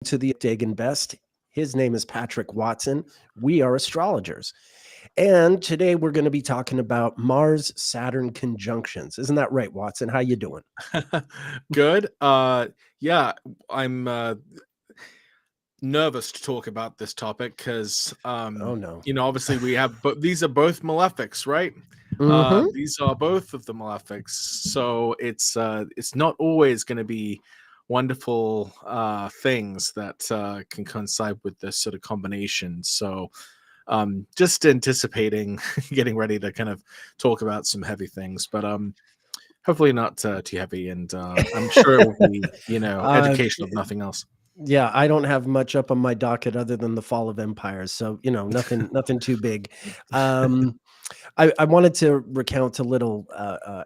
to the Dagan Best. His name is Patrick Watson. We are astrologers. And today we're going to be talking about Mars-Saturn conjunctions. Isn't that right, Watson? How you doing? Good. Yeah, I'm nervous to talk about this topic because, Oh no. obviously we have, but these are both malefics, right? Mm-hmm. These are both of the malefics, so it's not always going to be wonderful things that can coincide with this sort of combination. So, just anticipating getting ready to kind of talk about some heavy things, but hopefully not too heavy, and I'm sure it will be, uh, educational if nothing else. yeah, I don't have much up on my docket other than the fall of empires, so nothing too big. Um, I wanted to recount a little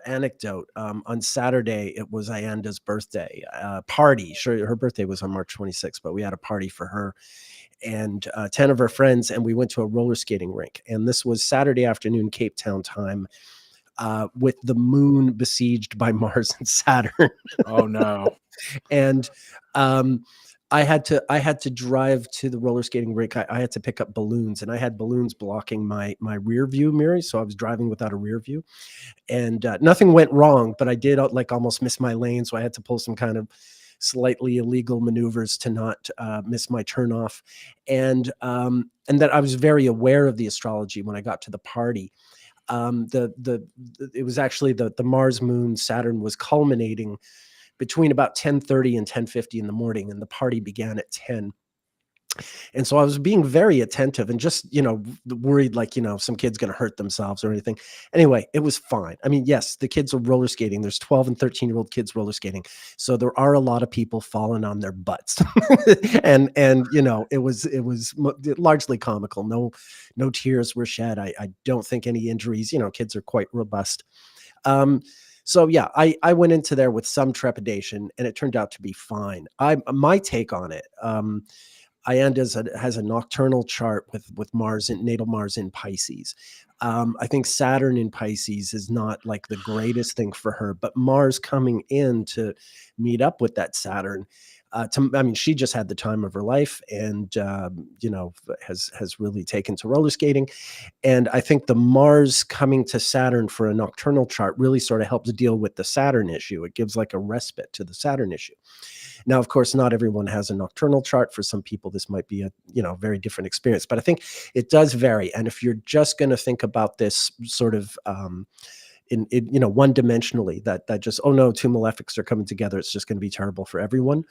anecdote. On Saturday, it was Ayanda's birthday party. Sure, her birthday was on March 26th, but we had a party for her and 10 of her friends, and we went to a roller skating rink. And this was Saturday afternoon, Cape Town time, with the moon besieged by Mars and Saturn. Oh no. And um, I had to drive to the roller skating rink. I had to pick up balloons, and I had balloons blocking my rear view mirror, so I was driving without a rear view. And nothing went wrong, but I did like almost miss my lane, so I had to pull some kind of slightly illegal maneuvers to not miss my turnoff. And that I was very aware of the astrology when I got to the party. It was actually the Mars Moon Saturn was culminating between about 10:30 and 10:50 in the morning, and the party began at 10. And so I was being very attentive and just, worried like, some kid's going to hurt themselves or anything. Anyway, it was fine. I mean, yes, the kids are roller skating. There's 12 and 13-year-old kids roller skating. So there are a lot of people falling on their butts. and it was largely comical. No tears were shed. I don't think any injuries. Kids are quite robust. So yeah, I went into there with some trepidation, and it turned out to be fine. My take on it. Ayanda's has a nocturnal chart with Mars in natal Mars in Pisces. I think Saturn in Pisces is not like the greatest thing for her, but Mars coming in to meet up with that Saturn. She just had the time of her life, and has really taken to roller skating. And I think the Mars coming to Saturn for a nocturnal chart really sort of helps deal with the Saturn issue. It gives like a respite to the Saturn issue. Now, of course, not everyone has a nocturnal chart. For some people, this might be a very different experience, but I think it does vary. And if you're just going to think about this sort of in one dimensionally, that just, oh no, two malefics are coming together, it's just going to be terrible for everyone.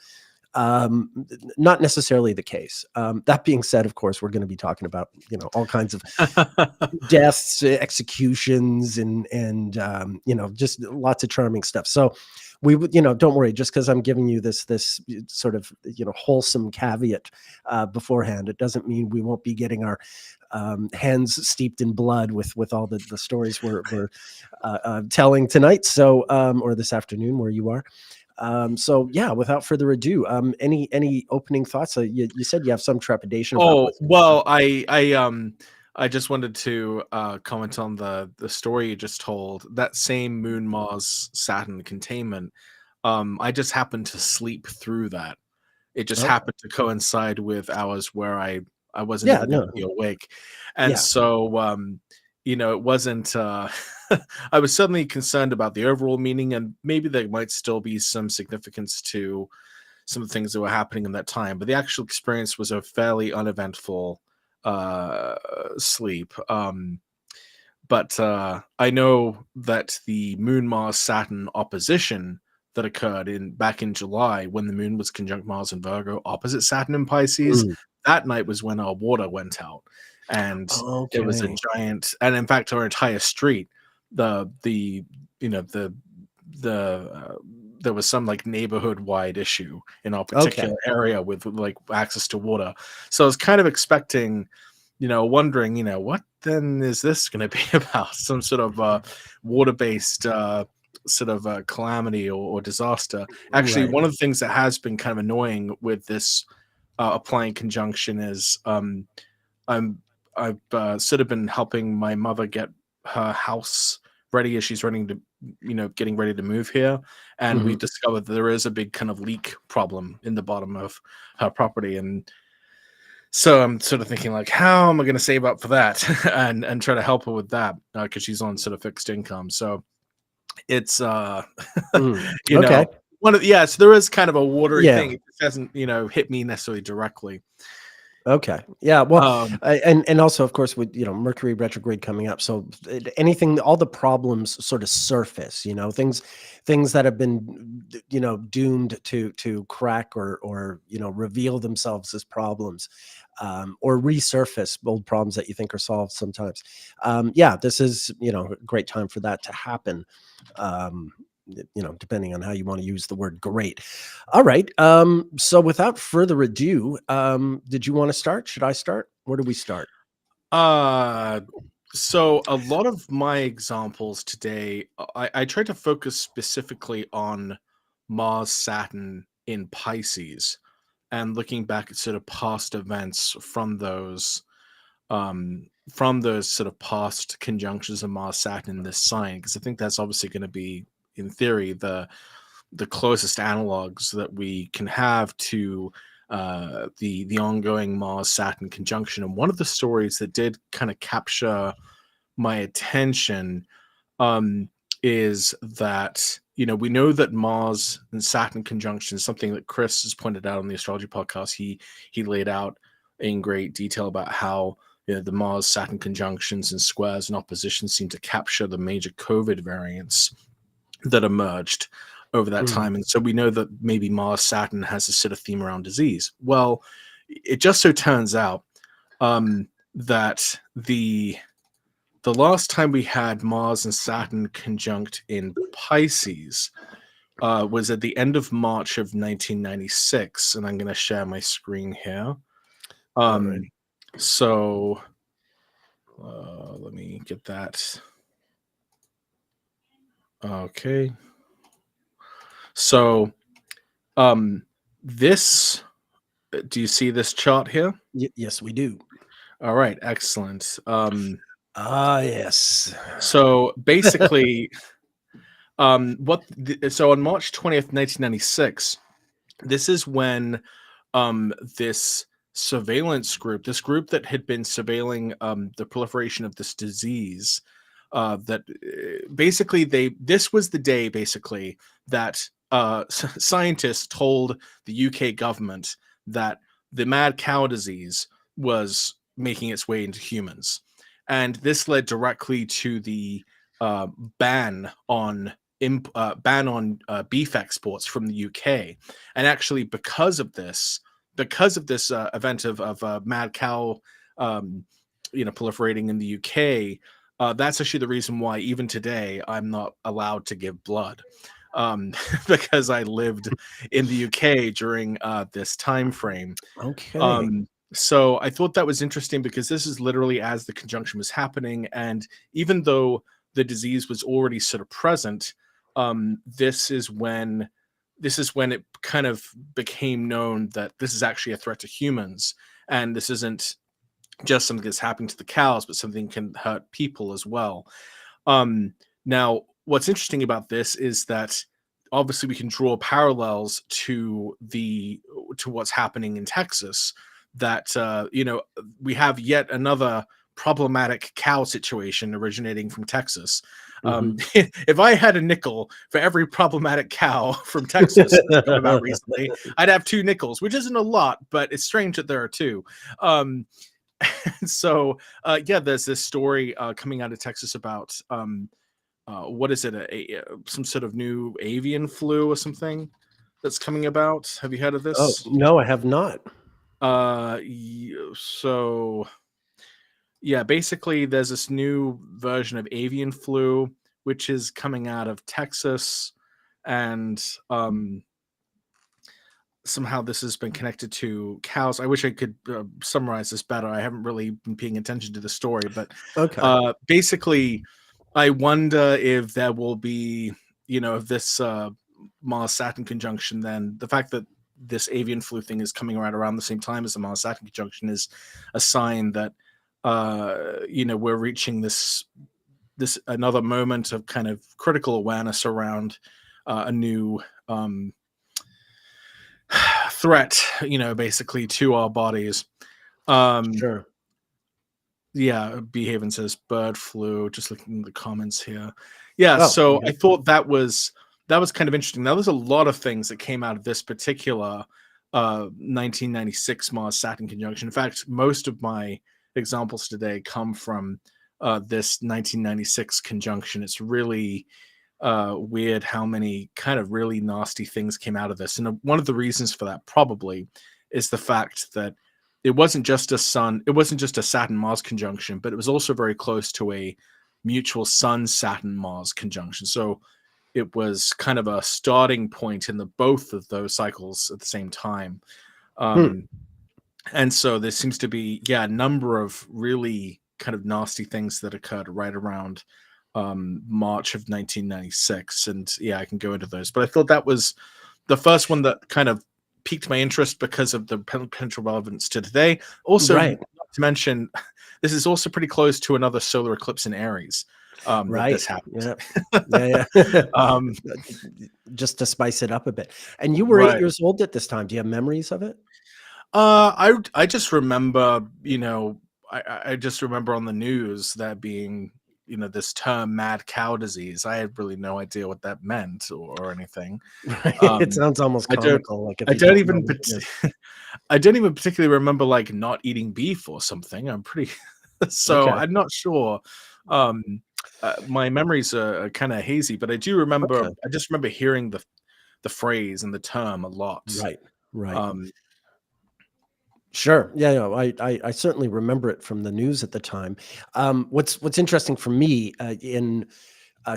Not necessarily the case. That being said, of course, we're going to be talking about all kinds of deaths, executions, and just lots of charming stuff. So we would, don't worry, just because I'm giving you this sort of wholesome caveat beforehand, it doesn't mean we won't be getting our hands steeped in blood with all the stories we're telling tonight. So or this afternoon where you are. So yeah, without further ado, any opening thoughts? You said you have some trepidation about Oh what's well, I just wanted to comment on the story you just told. That same Moon Mars Saturn containment. I just happened to sleep through that. It just okay. happened to coincide with hours where I wasn't Yeah, even going no, to be awake, and yeah, so it wasn't. I was suddenly concerned about the overall meaning, and maybe there might still be some significance to some of the things that were happening in that time. But the actual experience was a fairly uneventful sleep. But I know that the Moon Mars Saturn opposition that occurred back in July when the Moon was conjunct Mars in Virgo opposite Saturn in Pisces, mm, that night was when our water went out, and it was a okay, giant. And in fact, our entire street, the you know the there was some like neighborhood wide issue in our okay, particular area with like access to water. So I was kind of expecting, wondering, what then is this going to be about? Some sort of water based sort of calamity or disaster. Actually, right, one of the things that has been kind of annoying with this applying conjunction is I'm I've sort of been helping my mother get her house ready as she's running to, getting ready to move here. And Mhm. we've discovered that there is a big kind of leak problem in the bottom of her property. And so I'm sort of thinking like, how am I going to save up for that and try to help her with that, because she's on sort of fixed income. So it's you Okay. know so there is kind of a watery Yeah. thing. It just hasn't hit me necessarily directly. Okay. Yeah. Well, Um, and also, of course, with Mercury retrograde coming up, so anything, all the problems sort of surface. Things that have been doomed to crack or reveal themselves as problems, or resurface old problems that you think are solved sometimes. Yeah, this is a great time for that to happen. Um, depending on how you want to use the word great. All right. So without further ado, did you want to start? Should I start? Where do we start? uh, so a lot of my examples today, I tried to focus specifically on Mars-Saturn in Pisces and looking back at sort of past events from those sort of past conjunctions of Mars-Saturn in this sign, because I think that's obviously going to be, in theory, the closest analogs that we can have to the ongoing Mars-Saturn conjunction. And one of the stories that did kind of capture my attention is that we know that Mars and Saturn conjunction is something that Chris has pointed out on the astrology podcast. He laid out in great detail about how the Mars Saturn conjunctions and squares and oppositions seem to capture the major COVID variants that emerged over that Mhm. time. And so we know that maybe Mars Saturn has a sort of theme around disease. Well, it just so turns out that the last time we had Mars and Saturn conjunct in Pisces was at the end of March of 1996, and I'm going to share my screen here. All right. So let me get that. Okay. So this, do you see this chart here? Yes, we do. All right, excellent. Yes. So basically, so on March 20th, 1996, this is when this surveillance group, this group that had been surveilling the proliferation of this disease, that basically this was the day basically that scientists told the UK government that the mad cow disease was making its way into humans, and this led directly to the uh, ban on beef exports from the UK. And actually, because of this event of mad cow, proliferating in the UK, that's actually the reason why even today I'm not allowed to give blood, because I lived in the UK during this time frame. Okay. So I thought that was interesting because this is literally as the conjunction was happening, and even though the disease was already sort of present, this is when it kind of became known that this is actually a threat to humans, and this isn't just something that's happening to the cows, but something can hurt people as well. Now, what's interesting about this is that obviously we can draw parallels to what's happening in Texas. That we have yet another problematic cow situation originating from Texas. Mhm. If I had a nickel for every problematic cow from Texas that's come about recently, I'd have 2 nickels, which isn't a lot, but it's strange that there are two. So yeah, there's this story coming out of Texas about what is it, some sort of new avian flu or something that's coming about. Have you heard of Oh, this? no, I have not. So yeah, basically there's this new version of avian flu which is coming out of Texas, and somehow this has been connected to cows. I wish I could summarize this better. I haven't really been paying attention to the story, but Okay. basically, I wonder if there will be, if this Mars Saturn conjunction, then the fact that this avian flu thing is coming around the same time as the Mars Saturn conjunction is a sign that, we're reaching this this another moment of kind of critical awareness around a new threat, basically to our bodies. Sure. Yeah, Behaven says bird flu. Just looking at the comments here. Yeah, Oh, so yeah. I thought that was kind of interesting. Now, there's a lot of things that came out of this particular 1996 Mars-Saturn conjunction. In fact, most of my examples today come from this 1996 conjunction. It's really weird how many kind of really nasty things came out of this. And one of the reasons for that probably is the fact that it wasn't just a Saturn Mars conjunction, but it was also very close to a mutual Sun Saturn Mars conjunction. So it was kind of a starting point in the both of those cycles at the same time. And so there seems to be, a number of really kind of nasty things that occurred right around March of 1996. And I can go into those. But I thought that was the first one that kind of piqued my interest because of the potential relevance to today. Also, Right. not to mention, this is also pretty close to another solar eclipse in Aries. That this happened. Yeah. Just to spice it up a bit. And you were 8 years old at this time. Do you have memories of it? I just remember, I just remember on the news that being, this term mad cow disease. I had really no idea what that meant or anything. It sounds almost comical. Like if I don't even I don't even particularly remember like not eating beef or something. I'm pretty so Okay. I'm not sure. My memories are kind of hazy, but I do remember. Okay. I just remember hearing the phrase and the term a lot. Right. Sure. Yeah. I certainly remember it from the news at the time. What's interesting for me in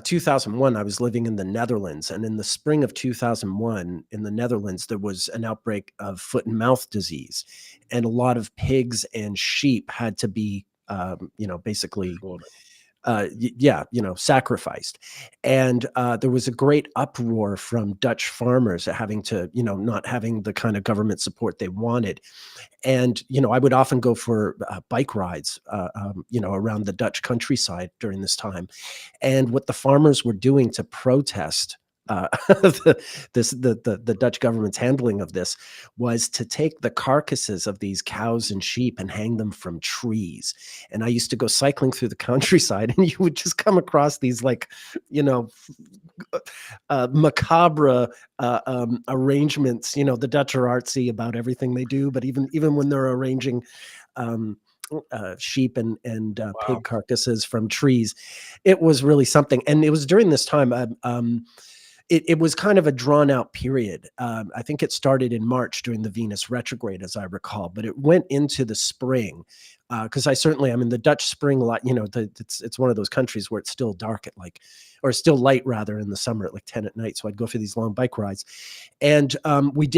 2001, I was living in the Netherlands, and in the spring of 2001, in the Netherlands, there was an outbreak of foot and mouth disease, and a lot of pigs and sheep had to be, basically sacrificed. And there was a great uproar from Dutch farmers at having to, not having the kind of government support they wanted. And, I would often go for bike rides, around the Dutch countryside during this time. And what the farmers were doing to protest the Dutch government's handling of this was to take the carcasses of these cows and sheep and hang them from trees. And I used to go cycling through the countryside, and you would just come across these macabre arrangements. The Dutch are artsy about everything they do, but even when they're arranging sheep and pig carcasses from trees, it was really something. And it was during this time. It was kind of a drawn out period. I think it started in March during the Venus retrograde, as I recall, but it went into the spring. Because I'm in the Dutch spring a lot. It's one of those countries where it's still dark at or still light rather in the summer at like 10 at night. So I'd go for these long bike rides, and we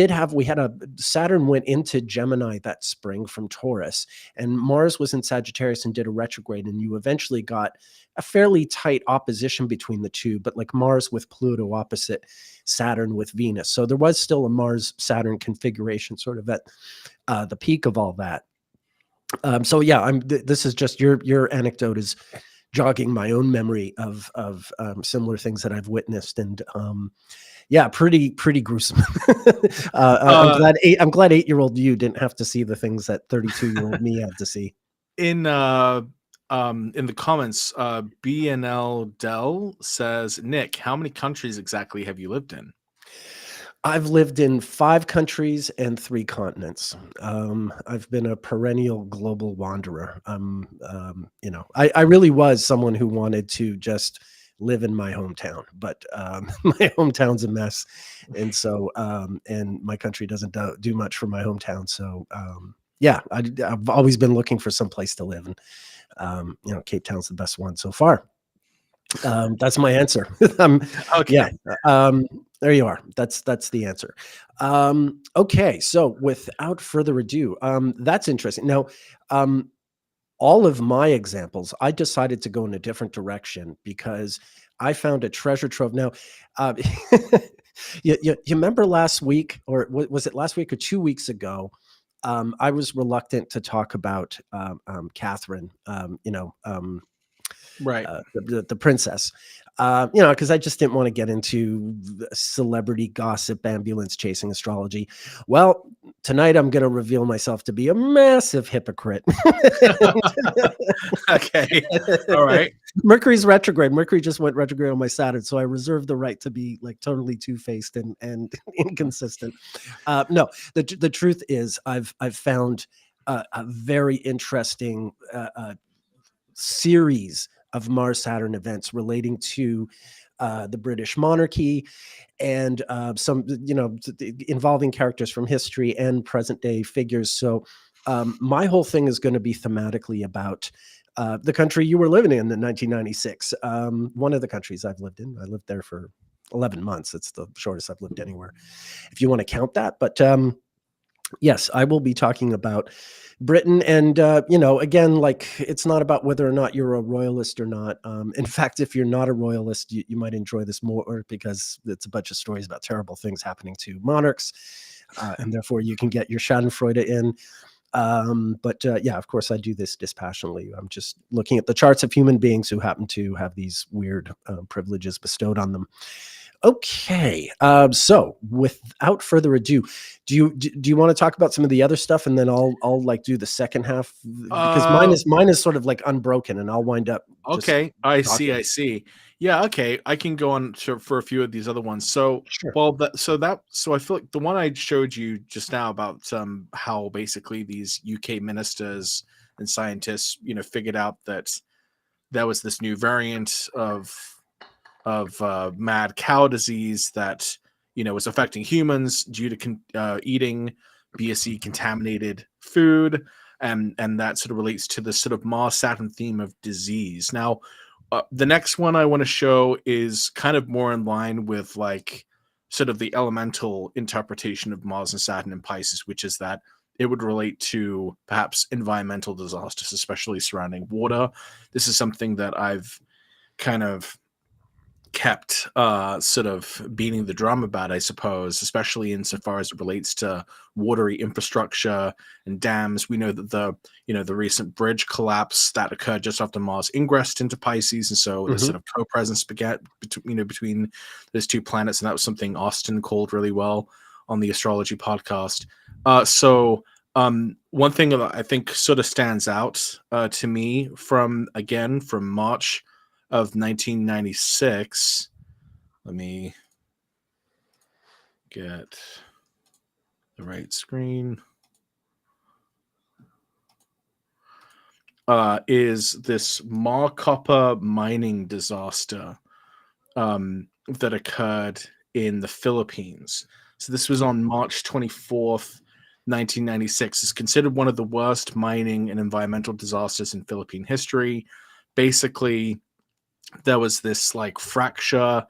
had Saturn went into Gemini that spring from Taurus, and Mars was in Sagittarius and did a retrograde, and you eventually got a fairly tight opposition between the two, but like Mars with Pluto opposite Saturn with Venus. So there was still a Mars-Saturn configuration sort of at the peak of all that. This is just your anecdote is jogging my own memory of similar things that I've witnessed, and pretty gruesome. I'm glad 8-year-old you didn't have to see the things that 32-year-old me had to see. In the comments, BNL Dell says, Nick, how many countries exactly have you lived in? I've lived in 5 countries and 3 continents. I've been a perennial global wanderer. I really was someone who wanted to just live in my hometown, but my hometown's a mess. And so, and my country doesn't do much for my hometown. So, I've always been looking for some place to live. And, Cape Town's the best one so far. That's my answer. Okay. There you are. That's the answer. Okay. So without further ado, that's interesting. Now, all of my examples, I decided to go in a different direction because I found a treasure trove. Now, you remember last week, or was it last week or 2 weeks ago? I was reluctant to talk about Catherine, Right. the princess. Because I just didn't want to get into celebrity gossip, ambulance chasing astrology. Well, tonight I'm going to reveal myself to be a massive hypocrite. Okay. All right. Mercury's retrograde. Mercury just went retrograde on my Saturn, so I reserve the right to be like totally two-faced and inconsistent. No, the truth is, I've found a very interesting series of Mars-Saturn events relating to the British monarchy and some, involving characters from history and present day figures. So my whole thing is going to be thematically about the country you were living in 1996. One of the countries I've lived in. I lived there for 11 months. It's the shortest I've lived anywhere, if you want to count that. But yes, I will be talking about Britain. And, again, like, it's not about whether or not you're a royalist or not. In fact, if you're not a royalist, you might enjoy this more because it's a bunch of stories about terrible things happening to monarchs. And therefore you can get your Schadenfreude in. But yeah, of course I do this dispassionately. I'm just looking at the charts of human beings who happen to have these weird privileges bestowed on them. Okay. So without further ado, do you want to talk about some of the other stuff, and then I'll like do the second half, because mine is sort of like unbroken, and I'll wind up just Okay. I talking. see. Yeah. Okay. I can go on for a few of these other ones. So, Sure. well, so I feel like the one I showed you just now about how basically these UK ministers and scientists, figured out that there was this new variant of mad cow disease that was affecting humans due to eating BSE contaminated food, and that sort of relates to the sort of Mars-Saturn theme of disease. Now, the next one I want to show is kind of more in line with like sort of the elemental interpretation of Mars and Saturn in Pisces, which is that it would relate to perhaps environmental disasters, especially surrounding water. This is something that I've kind of kept sort of beating the drum about, I suppose, especially insofar as it relates to watery infrastructure and dams. We know that the recent bridge collapse that occurred just after Mars ingressed into Pisces, and so the sort of co-presence began between those two planets, and that was something Austin called really well on the Astrology podcast. So one thing that I think sort of stands out to me from March of 1996. Let me get the right screen. Is this Mar-Copper mining disaster that occurred in the Philippines. So this was on March 24th, 1996. It's considered one of the worst mining and environmental disasters in Philippine history. Basically, there was this like fracture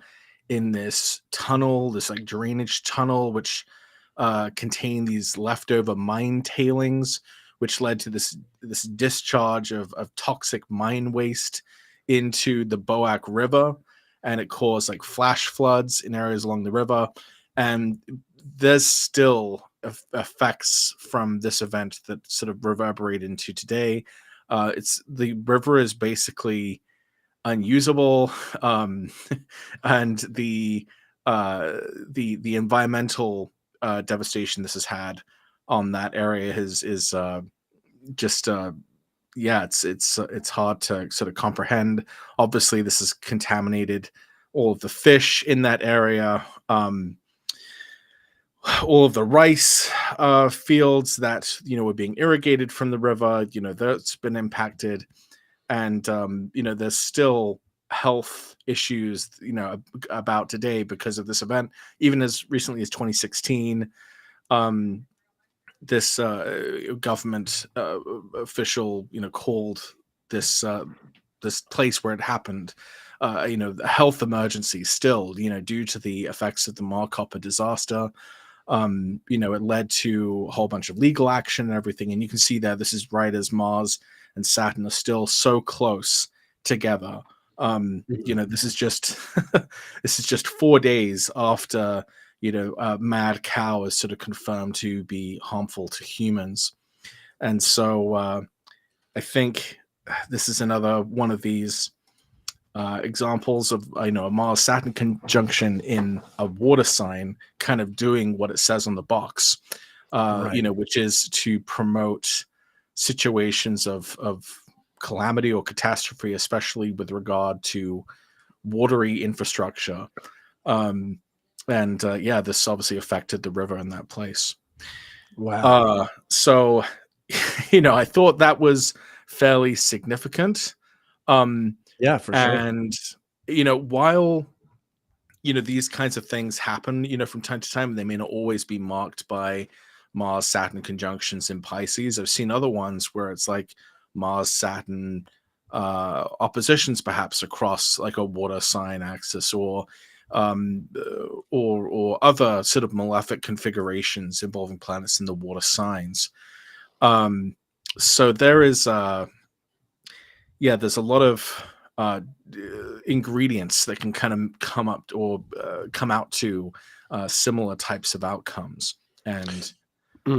in this tunnel, this like drainage tunnel, which contained these leftover mine tailings, which led to this discharge of toxic mine waste into the Boac River, and it caused like flash floods in areas along the river. And there's still effects from this event that sort of reverberate into today. It's the river is basically unusable, and the environmental devastation this has had on that area is just yeah, it's hard to sort of comprehend. Obviously, this has contaminated all of the fish in that area, all of the rice fields that were being irrigated from the river. That's been impacted, and there's still health issues about today because of this event. Even as recently as 2016, this government official called this this place where it happened a health emergency still, due to the effects of the Mar-Copper disaster. It led to a whole bunch of legal action and everything. And you can see there, this is right as Mars and Saturn are still so close together. This is just this is just 4 days after mad cow is sort of confirmed to be harmful to humans. And so I think this is another one of these examples of a Mars-Saturn conjunction in a water sign kind of doing what it says on the box, Right. which is to promote situations of calamity or catastrophe, especially with regard to watery infrastructure. This obviously affected the river in that place. Wow. So, I thought that was fairly significant. Yeah, for sure. And, while, these kinds of things happen, from time to time, they may not always be marked by Mars Saturn conjunctions in Pisces. I've seen other ones where it's like Mars Saturn oppositions, perhaps across like a water sign axis, or other sort of malefic configurations involving planets in the water signs. So there is there's a lot of ingredients that can kind of come up or come out to similar types of outcomes. And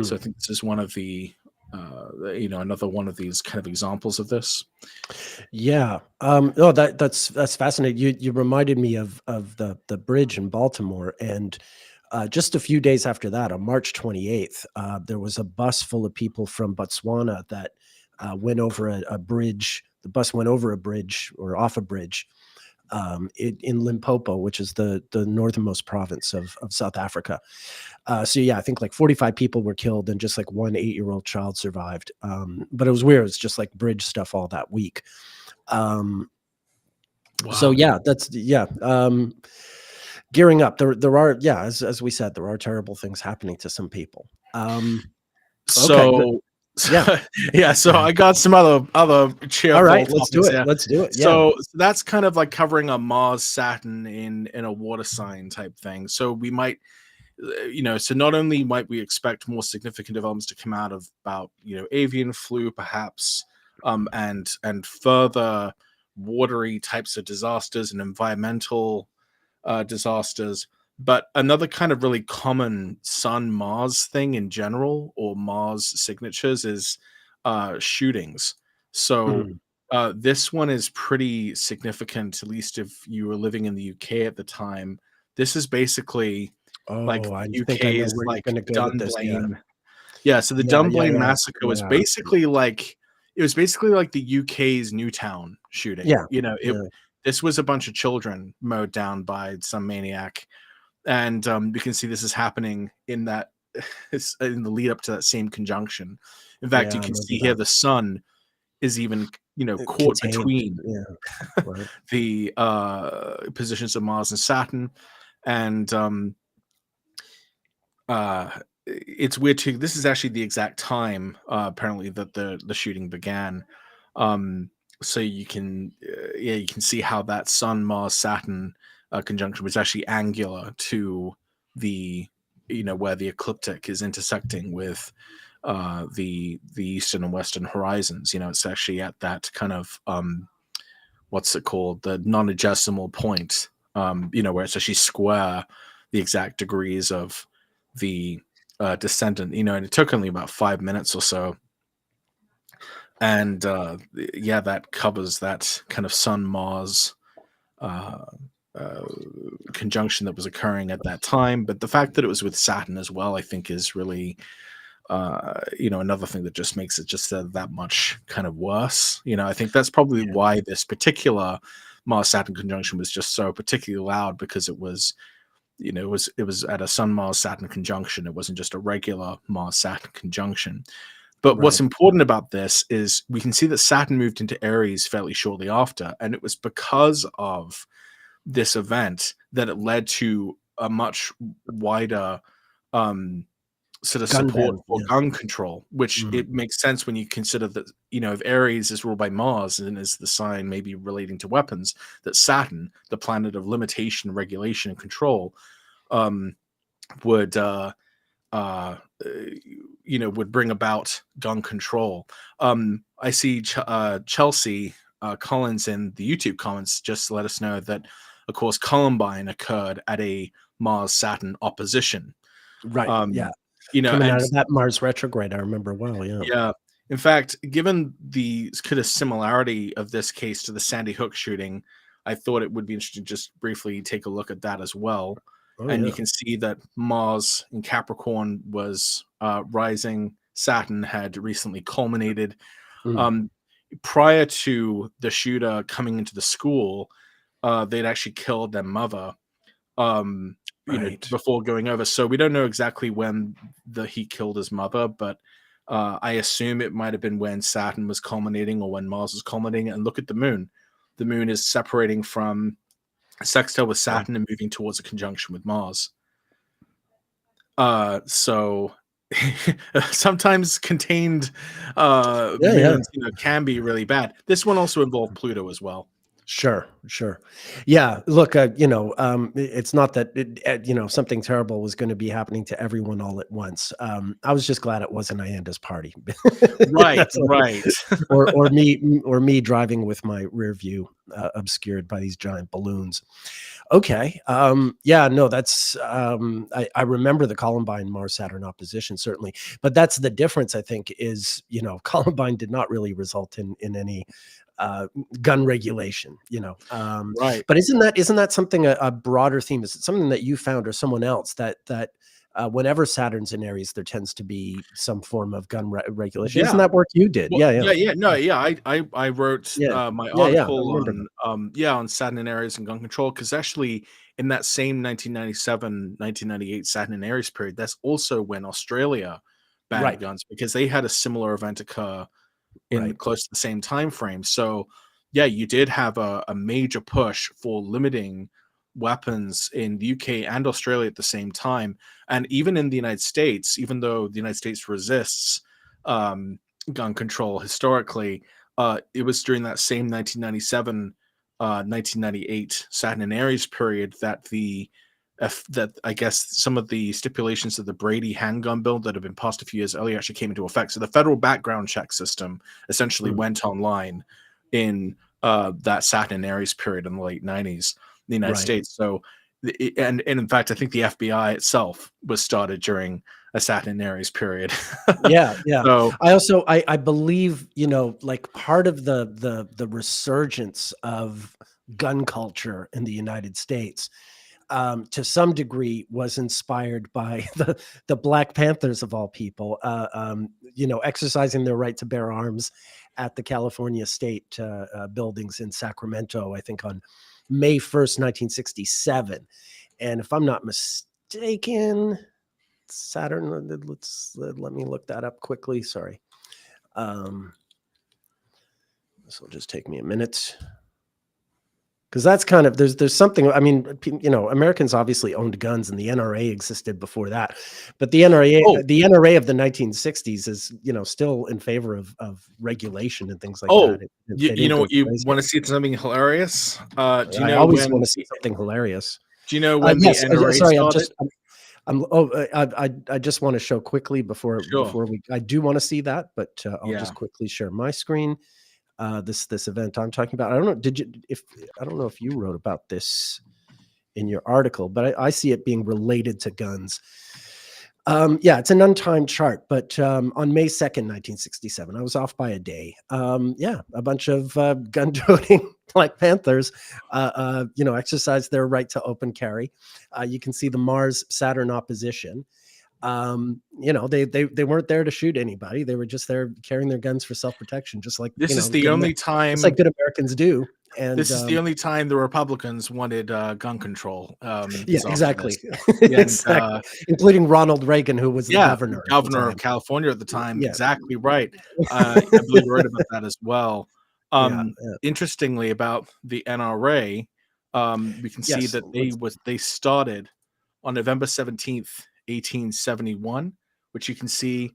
so I think this is one of the another one of these kind of examples of this. Yeah. No, that's fascinating. You reminded me of the bridge in Baltimore, and just a few days after that, on March 28th, there was a bus full of people from Botswana that went over a bridge. The bus went over a bridge or off a bridge in Limpopo, which is the northernmost province of South Africa. So yeah, I think like 45 people were killed and just like one 8-year-old child survived. But it was weird. It's just like bridge stuff all that week. Wow. So yeah, that's gearing up. There are, as we said, there are terrible things happening to some people. So I got some other cheerful. All right, let's do it. Here. Let's do it. Yeah. So that's kind of like covering a Mars Saturn in a water sign type thing. So we might, so not only might we expect more significant developments to come out of about avian flu, perhaps, and further watery types of disasters and environmental disasters. But another kind of really common Sun-Mars thing in general, or Mars signatures, is shootings. So this one is pretty significant, at least if you were living in the UK at the time. This is basically like the UK's like Dunblane. Yeah, so the Dunblane massacre was basically like the UK's Newtown shooting. Yeah. This was a bunch of children mowed down by some maniac. And you can see this is happening in that in the lead up to that same conjunction. In fact, you can see here the sun is even caught between the positions of Mars and Saturn. And it's weird too. This is actually the exact time apparently that the shooting began. So you can see how that Sun, Mars, Saturn conjunction was actually angular to the where the ecliptic is intersecting with the eastern and western horizons. It's actually at that kind of what's it called, the nonagesimal point, where it's actually square the exact degrees of the descendant, and it took only about 5 minutes or so. And that covers that kind of Sun-Mars conjunction that was occurring at that time. But the fact that it was with Saturn as well, I think, is really another thing that just makes it just that much kind of worse. I think that's probably why this particular Mars-Saturn conjunction was just so particularly loud, because it was it was at a Sun-Mars-Saturn conjunction. It wasn't just a regular Mars-Saturn conjunction. But what's important about this is we can see that Saturn moved into Aries fairly shortly after, and it was because of this event that it led to a much wider sort of support for gun control, which it makes sense when you consider that, if Aries is ruled by Mars and is the sign maybe relating to weapons, that Saturn, the planet of limitation, regulation, and control, would bring about gun control. I see Chelsea Collins in the YouTube comments just let us know that, of course, Columbine occurred at a Mars-Saturn opposition. Right. Coming out of that Mars retrograde, I remember well. Yeah. In fact, given the kind of similarity of this case to the Sandy Hook shooting, I thought it would be interesting to just briefly take a look at that as well. Oh And you yeah. can see that Mars in Capricorn was rising. Saturn had recently culminated. Mm, Um, Prior to the shooter coming into the school, they'd actually killed their mother. right. Before going over. So we don't know exactly when he killed his mother, but I assume it might have been when Saturn was culminating or when Mars was culminating. And look at the moon. The moon is separating from a sextile with Yeah. Saturn and moving towards a conjunction with Mars. So sometimes contained Yeah, yeah. moons, can be really bad. This one also involved Pluto as well. Sure, sure. Yeah, look, it's not that something terrible was going to be happening to everyone all at once. I was just glad it wasn't Ayanda's party. Right, That's all. right. Or me driving with my rear view obscured by these giant balloons. Okay. Yeah, no, that's I remember the Columbine Mars-Saturn opposition, certainly. But that's the difference, I think, is, Columbine did not really result in any gun regulation, Right. but isn't that something, a broader theme? Is it something that you found or someone else that whenever Saturn's in Aries, there tends to be some form of gun regulation? Isn't Yeah. that work you did? Well, Yeah, yeah, yeah. No, yeah. I wrote yeah, my yeah, yeah. I article remember that. on Saturn in Aries and gun control, because actually in that same 1997, 1998 Saturn in Aries period, that's also when Australia banned Right, guns, because they had a similar event occur in right. close to the same time frame. So yeah, you did have a major push for limiting weapons in the UK and Australia at the same time. And even in the United States, even though the United States resists um, gun control historically, it was during that same 1997 1998 Saturn and Aries period that that I guess some of the stipulations of the Brady handgun bill that had been passed a few years earlier actually came into effect. So the federal background check system essentially Mm, went online in that Saturn and Aries period in the late 90s in the United right. States. So, and in fact, I think the FBI itself was started during a Saturn and Aries period. Yeah, yeah. So, I believe, like part of the resurgence of gun culture in the United States, to some degree was inspired by the Black Panthers of all people, exercising their right to bear arms at the California State buildings in Sacramento, I think on May 1st, 1967. And if I'm not mistaken, Saturn, let me look that up quickly. Sorry. This will just take me a minute. Because that's kind of, there's something, I mean, Americans obviously owned guns and the NRA existed before that, but the NRA oh, the NRA of the 1960s is, still in favor of regulation and things like oh, that. you, They you didn't know go what? You crazy. want to see something hilarious? Do you I know always when? want to see something hilarious. Do you know when the Yes, NRA sorry, started? I just want to show quickly Sure. before I do want to see that, but I'll Yeah. just quickly share my screen. This event I'm talking about. I don't know. I don't know if you wrote about this in your article, but I see it being related to guns. Yeah, it's an untimed chart, but on May 2nd, 1967, I was off by a day. Yeah, a bunch of gun-toting Black Panthers, exercised their right to open carry. You can see the Mars-Saturn opposition. They weren't there to shoot anybody. They were just there carrying their guns for self-protection, just like This is the only just like time. good Americans do. And This is the only time the Republicans wanted gun control. yeah, Is after this. exactly, Yeah, and exactly, including Ronald Reagan, who was the yeah, governor at the governor of time. California at the time. Yeah, Exactly right. I believe I wrote about that as well. yeah, Interestingly, about the NRA, we can see yes. that they started on November 17th, 1871, which you can see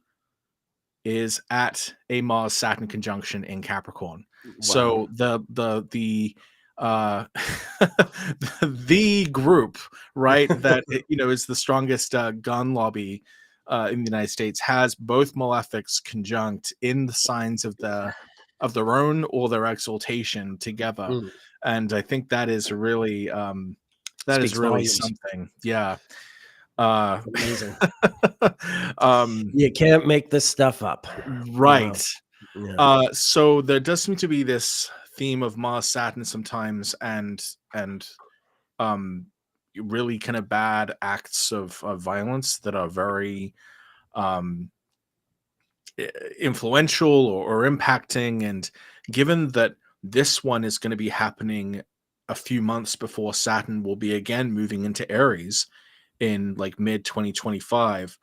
is at a Mars Saturn conjunction in Capricorn. Wow. So the uh the group, right, that is the strongest gun lobby in the United States, has both malefics conjunct in the signs of their own or their exaltation together. Mm, And I think that is really speaks volumes. something. Yeah. uh Amazing. um You can't make this stuff up. right. Yeah. So there does seem to be this theme of Mars Saturn sometimes, and um really kind of bad acts of violence that are very um influential or impacting. And given that this one is going to be happening a few months before Saturn will be again moving into Aries in like mid 2025,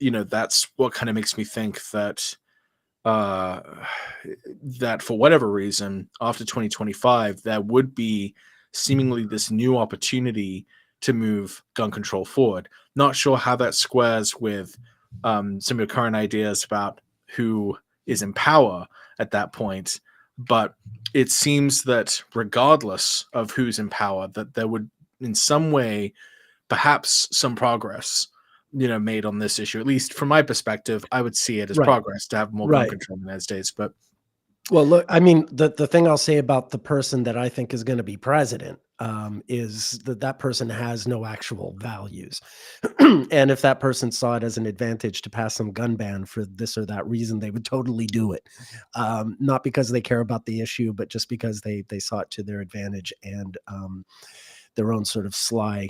that's what kind of makes me think that uh that for whatever reason after 2025 there would be seemingly this new opportunity to move gun control forward. Not sure how that squares with some of your current ideas about who is in power at that point, but it seems that regardless of who's in power, that there would in some way perhaps some progress made on this issue. At least from my perspective, I would see it as Right. progress to have more gun Right. control in the United States. But Well, look, I mean, the thing I'll say about the person that I think is going to be president is that that person has no actual values, and if that person saw it as an advantage to pass some gun ban for this or that reason, they would totally do it, not because they care about the issue, but just because they saw it to their advantage and their own sort of sly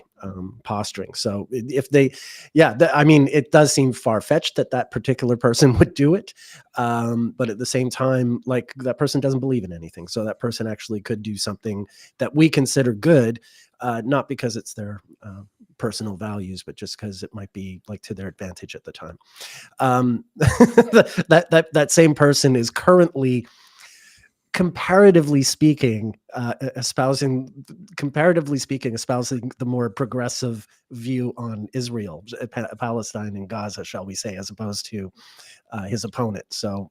posturing. So if they, yeah, I mean, it does seem far fetched that that particular person would do it. But at the same time, like that person doesn't believe in anything. So that person actually could do something that we consider good, not because it's their personal values, but just because it might be like to their advantage at the time. That same person is currently comparatively speaking, espousing the more progressive view on Israel, Palestine, and Gaza, shall we say, as opposed to his opponent. So,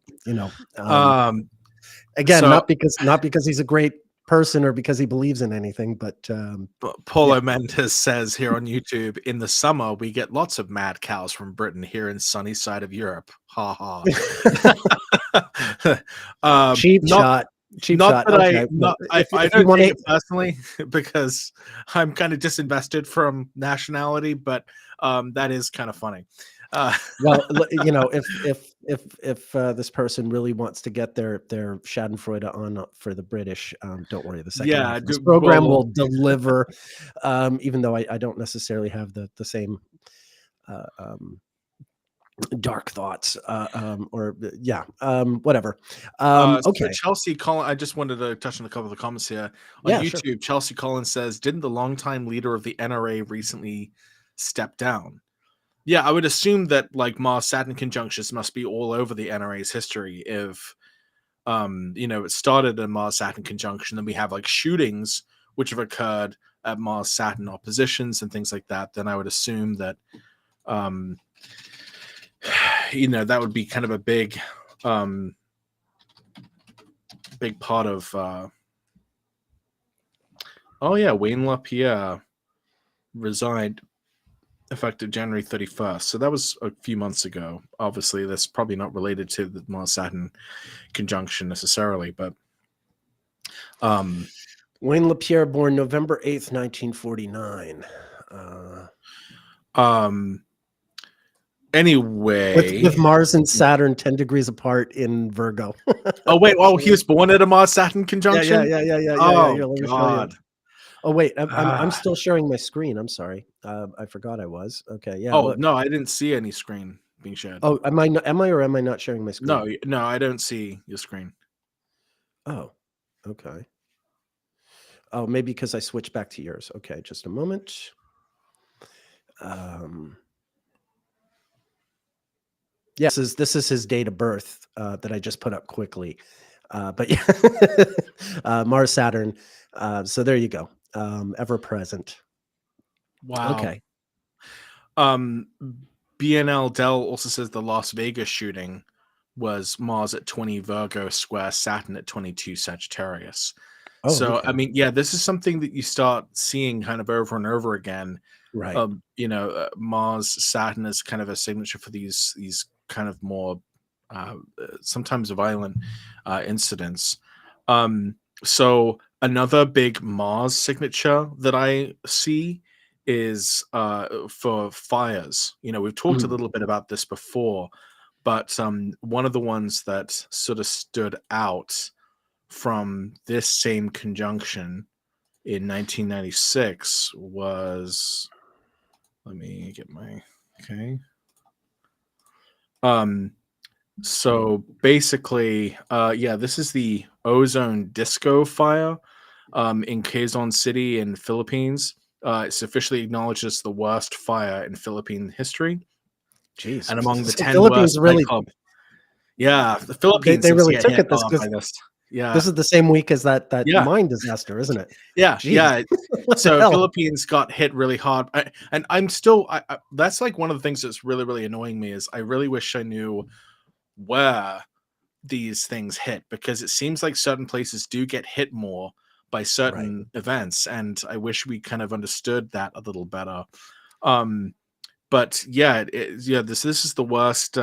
again, so not because he's a great person or because he believes in anything, but Paulo Mendes says here on YouTube, in the summer we get lots of mad cows from Britain here in sunny side of Europe. Ha ha. cheap shot. Cheap Not shot. that Okay. I If you don't want take to, it personally because I'm kind of disinvested from nationality, but that is kind of funny. well, if this person really wants to get their Schadenfreude on for the British, don't worry. The second half Yeah, of this program well, will deliver, even though I don't necessarily have the same uh, um, dark thoughts whatever. So Okay, Chelsea Collins, I just wanted to touch on a couple of the comments here on yeah, sure. YouTube. Chelsea Collins says, "Didn't the longtime leader of the NRA recently step down?" Yeah, I would assume that like Mars Saturn conjunctions must be all over the NRA's history. If it started in Mars Saturn conjunction, then we have like shootings which have occurred at Mars Saturn oppositions and things like that. Then I would assume that um, that would be kind of a big part of. Wayne LaPierre resigned effective January 31st. So that was a few months ago. Obviously, that's probably not related to the Mars Saturn conjunction necessarily, but Wayne LaPierre, born November 8th, 1949. Anyway, With Mars and Saturn 10 degrees apart in Virgo. oh wait, he was born at a Mars Saturn conjunction. Yeah. Oh Here, let me show you. God. Oh wait, I'm still sharing my screen. I'm sorry. I forgot I was. Okay, yeah. Oh Look. no, I didn't see any screen being shared. Oh, am I or am I not sharing my screen? No, I don't see your screen. Oh, okay. Oh, maybe because I switched back to yours. Okay, just a moment. Yes, this is his date of birth that I just put up quickly. But yeah, Mars Saturn. So there you go. Ever present. Wow. Okay. BNL Dell also says the Las Vegas shooting was Mars at 20 Virgo square, Saturn at 22 Sagittarius. Oh, So, okay. I mean, yeah, this is something that you start seeing kind of over and over again. Right. Mars, Saturn is kind of a signature for these kind of more sometimes violent incidents. So another big Mars signature that I see is for fires. We've talked a little bit about this before, but one of the ones that sort of stood out from this same conjunction in 1996 was, let me get my, okay. So basically, yeah, this is the ozone disco fire in Quezon City in Philippines. It's officially acknowledged as the worst fire in Philippine history, Jeez. and among the So 10 worst Philippines really, nightclub. Yeah, the Philippines they seems to really get took hit it this hard by because this. Yeah, this is the same week as that yeah, mine disaster, isn't it? yeah, Jeez. yeah. What the So hell? Philippines got hit really hard, and I'm still. That's like one of the things that's really, really annoying me is I really wish I knew where these things hit, because it seems like certain places do get hit more by Right. certain events, and I wish we kind of understood that a little better. Um, but yeah, yeah, this is the worst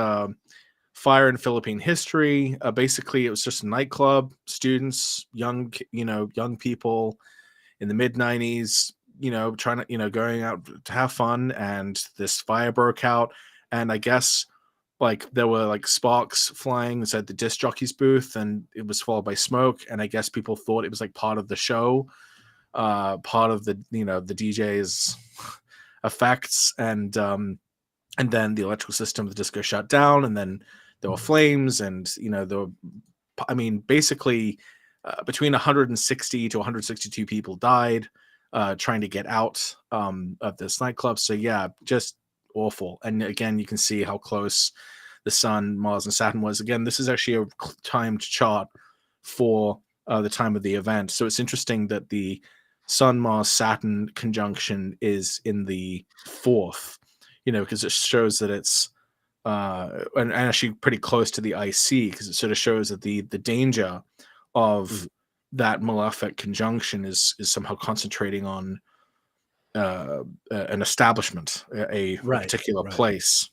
fire in Philippine history. Basically, it was just a nightclub, students, young people in the mid '90s, trying to, going out to have fun, and this fire broke out, and I guess like there were like sparks flying inside the disc jockey's booth, and it was followed by smoke, and I guess people thought it was like part of the show, part of the the DJ's effects, and then the electrical system of the disco shut down, and then there were flames, and there were, I mean, basically between 160 to 162 people died trying to get out of this nightclub. So yeah, just awful. And again, you can see how close the Sun, Mars, and Saturn was. Again, this is actually a timed chart for the time of the event. So it's interesting that the Sun, Mars, Saturn conjunction is in the fourth, because it shows that it's and actually pretty close to the IC, because it sort of shows that the danger of Mhm. that malefic conjunction is somehow concentrating on an establishment, a Right. particular Right. place.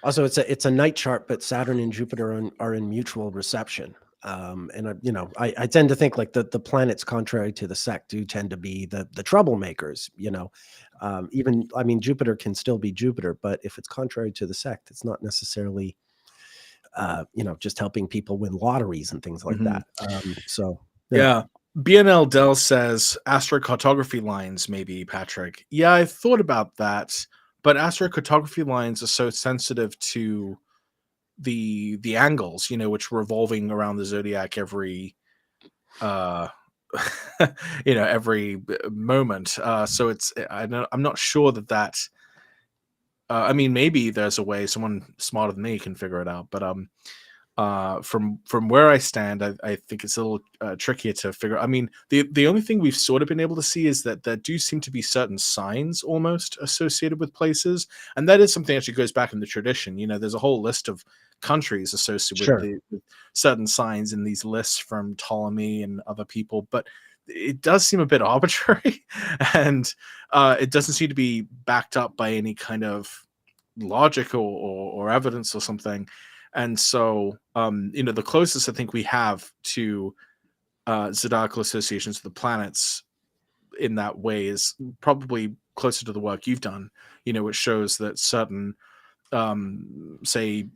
Also, it's a night chart, but Saturn and Jupiter are in mutual reception. And I tend to think like the planets contrary to the sect do tend to be the troublemakers. Even I mean Jupiter can still be Jupiter, but if it's contrary to the sect, it's not necessarily just helping people win lotteries and things like Mhm. that. So yeah, Yeah. BNL Dell says astrocartography lines, maybe, Patrick. Yeah, I thought about that, but astrocartography lines are so sensitive to the angles, which revolving around the zodiac every uh every moment. So I'm not sure that I mean, maybe there's a way someone smarter than me can figure it out, but from where I stand, I think it's a little trickier to figure. I mean, the only thing we've sort of been able to see is that there do seem to be certain signs almost associated with places, and that is something that actually goes back in the tradition. There's a whole list of countries associated with sure. with certain signs in these lists from Ptolemy and other people, but it does seem a bit arbitrary, and it doesn't seem to be backed up by any kind of logic or evidence or something. And so, the closest I think we have to zodiacal associations of the planets in that way is probably closer to the work you've done, which shows that certain, say,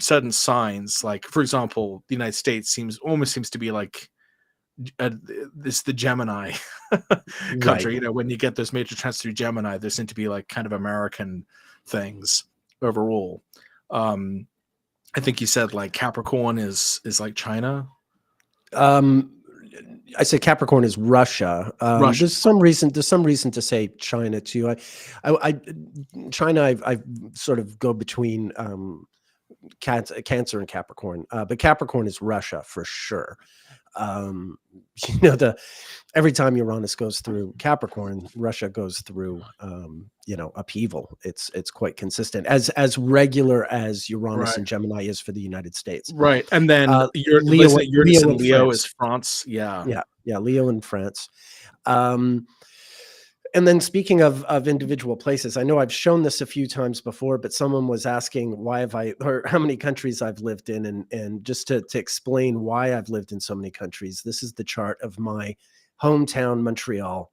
certain signs, like, for example, the United States almost seems to be like uh, this the Gemini Right. country. When you get those major transits through Gemini, there seem to be like kind of American things overall. Um, I think you said like Capricorn is like China, Um, I say Capricorn is Russia. Russia. There's some reason. There's some reason to say China too. I China. I sort of go between Cancer and Capricorn, but Capricorn is Russia for sure. Um, the every time Uranus goes through Capricorn, Russia goes through upheaval. It's quite consistent, as regular as Uranus Right, and Gemini is for the United States. right. And then Leo, listen, Uranus Leo and in Leo France. is France. Yeah, Yeah, Leo in France. Um, and then speaking of individual places, I know I've shown this a few times before, but someone was asking why have I or how many countries I've lived in, and just to explain why I've lived in so many countries. This is the chart of my hometown, Montreal,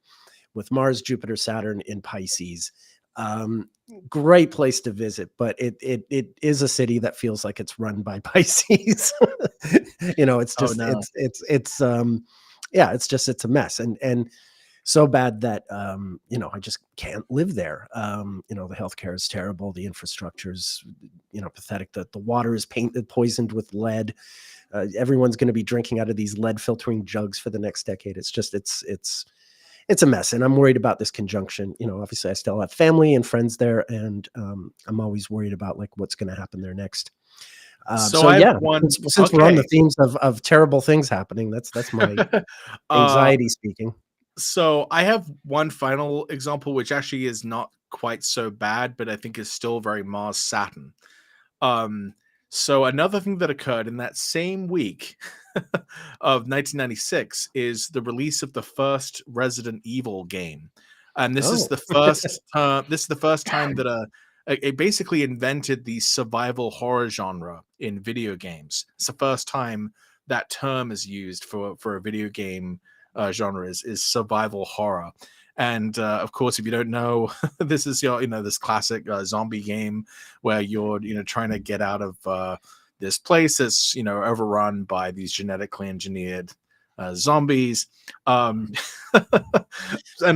with Mars, Jupiter, Saturn in Pisces. Great place to visit, but it is a city that feels like it's run by Pisces. It's Oh just no. yeah, it's a mess, and so bad that I just can't live there. The healthcare is terrible, the infrastructure is pathetic. The water is poisoned with lead. Everyone's going to be drinking out of these lead filtering jugs for the next decade. It's a mess, and I'm worried about this conjunction. Obviously I still have family and friends there, and I'm always worried about like what's going to happen there next. So So I have yeah, one. since we're on the Okay. themes of terrible things happening, that's my uh, anxiety speaking. so I have one final example, which actually is not quite so bad, but I think is still very Mars-Saturn. Um, so another thing that occurred in that same week of 1996 is the release of the first Resident Evil game, and this is Oh, the first. This is the first time that it basically invented the survival horror genre in video games. It's the first time that term is used for a video game genre is survival horror. And of course, if you don't know, this is this classic zombie game where you're trying to get out of this place that's overrun by these genetically engineered zombies. And